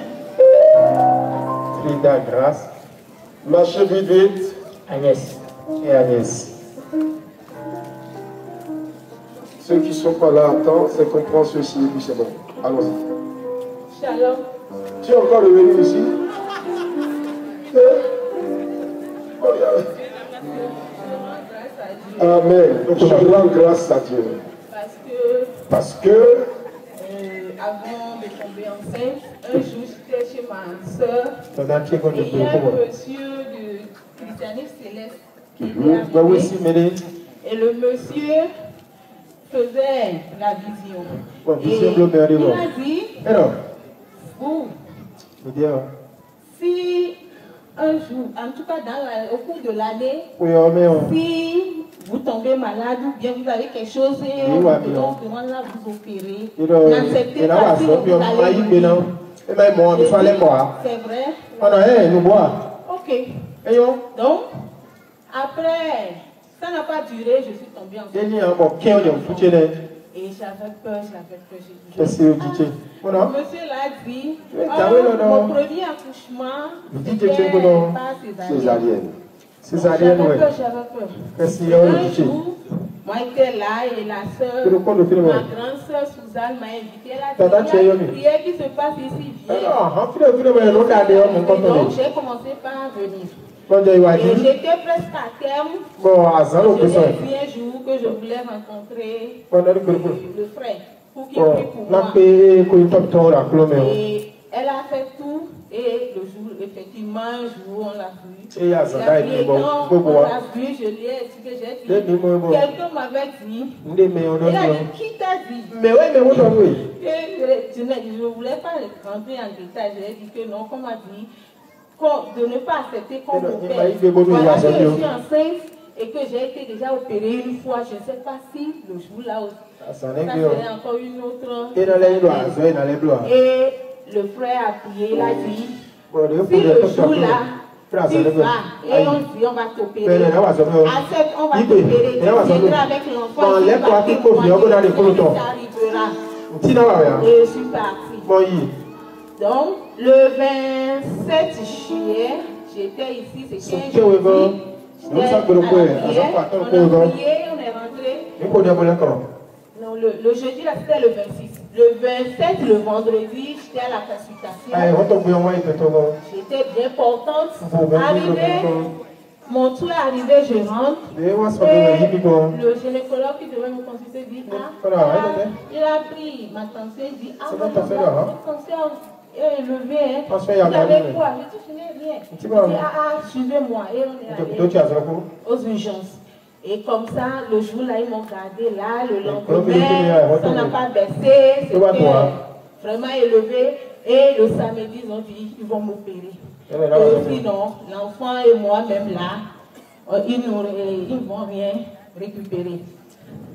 G: Frida, Grâce.
B: Marchez vite, vite.
E: Agnès.
G: Et Agnès.
B: Ceux qui ne sont pas là à temps, c'est qu'on prend ceci et puis c'est bon. Allons-y.
F: Shalom.
G: Tu es encore revenu ici? Amen. Donc, je rends grâce à Dieu. Parce que
F: avant de tomber enceinte, un jour j'étais chez ma soeur et il y a un monsieur du christianisme céleste qui était arrivé et le monsieur faisait la vision. Et il a dit, vous, si un jour, en tout cas au cours de l'année, si vous tombez malade ou bien vous avez quelque chose et on demande à vous opérer, n'acceptez pas si vous allez mourir. C'est vrai? Ok. Donc, après, ça n'a pas duré, je suis tombée enceinte. Et j'avais peur. Qu'est-ce que le monsieur l'a dit, mon premier accouchement, c'était pas césarienne. J'avais peur. Un jour, moi j'étais là et la soeur, ma grande soeur Suzanne m'a invité. Elle a dit, il y a une prière qui se passe ici, viens. Donc j'ai commencé par venir. Et j'étais presque à terme. Je l'ai vu un jour que je voulais rencontrer le frère pour qu'il prie pour moi. Et elle a fait tout. Et le jour, effectivement, un jour, on l'a vu. On l'a vu, je lui ai dit que j'ai dit. Quelqu'un m'avait dit. Il a dit, qui t'a dit? Je ne voulais pas rentrer en détail. Je lui ai dit que non, qu'on m'a dit de ne pas accepter qu'on m'opère. Voilà que je suis enceinte et que j'ai été déjà opérée une fois. Je ne sais pas si le jour-là aussi. Ça serait encore une autre. Et le frère a prié, il a dit, si le jour-là, tu vas, et on dit, on va t'opérer. Accepte, on va t'opérer. Tu viendras avec l'enfant, tu vas et je suis partie. Donc, le 27 juillet, j'étais ici, c'était un jeudi. On a prié, on est rentré. Non, le jeudi, là, c'était le 26. Le 27, le vendredi, j'étais à la consultation. J'étais bien portante. Arrivé, mon tour est arrivé, je rentre. Et le gynécologue qui devait me consulter dit, il a pris ma tension, il dit, votre tension est élevée, hein. Vous avez quoi? Je dis, je n'ai rien. Il dit, suivez-moi. Et on est allé aux urgences. Et comme ça, le jour-là, ils m'ont gardé là, le lendemain, ça n'a pas baissé, c'était vraiment élevé. Et le samedi, ils ont dit, ils vont m'opérer. Et sinon, l'enfant et moi-même là, ils ne vont rien récupérer.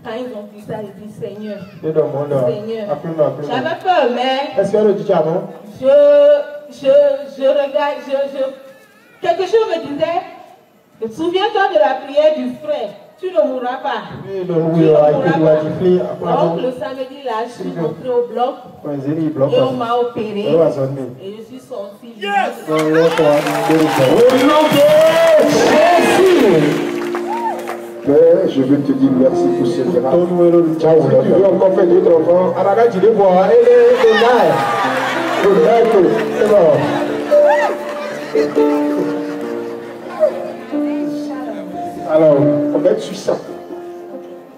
F: Quand ils ont dit ça, ils disent, Seigneur, j'avais peur, mais je regarde, quelque chose me disait, souviens-toi de la prière du frère. Tu ne mourras pas. Donc le samedi là, je suis rentrée au bloc et on m'a opéré. Et je suis sortie.
G: Père, je veux te dire merci pour ce miracle. Tu veux encore faire d'autres enfants. Alors, on va être sur ça.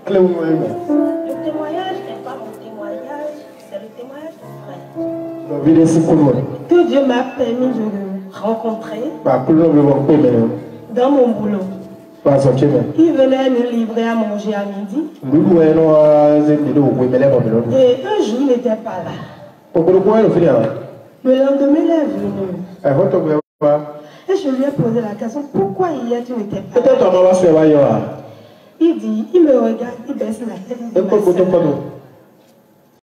F: Le témoignage n'est pas mon témoignage, c'est le témoignage du frère. Que Dieu m'a permis de le rencontrer dans mon boulot. Il venait me livrer à manger à midi. Et un jour, il n'était pas là. Le lendemain, il est venu. Et je lui ai posé la question, pourquoi hier tu n'étais pas là? Il dit, il me regarde, il baisse la tête.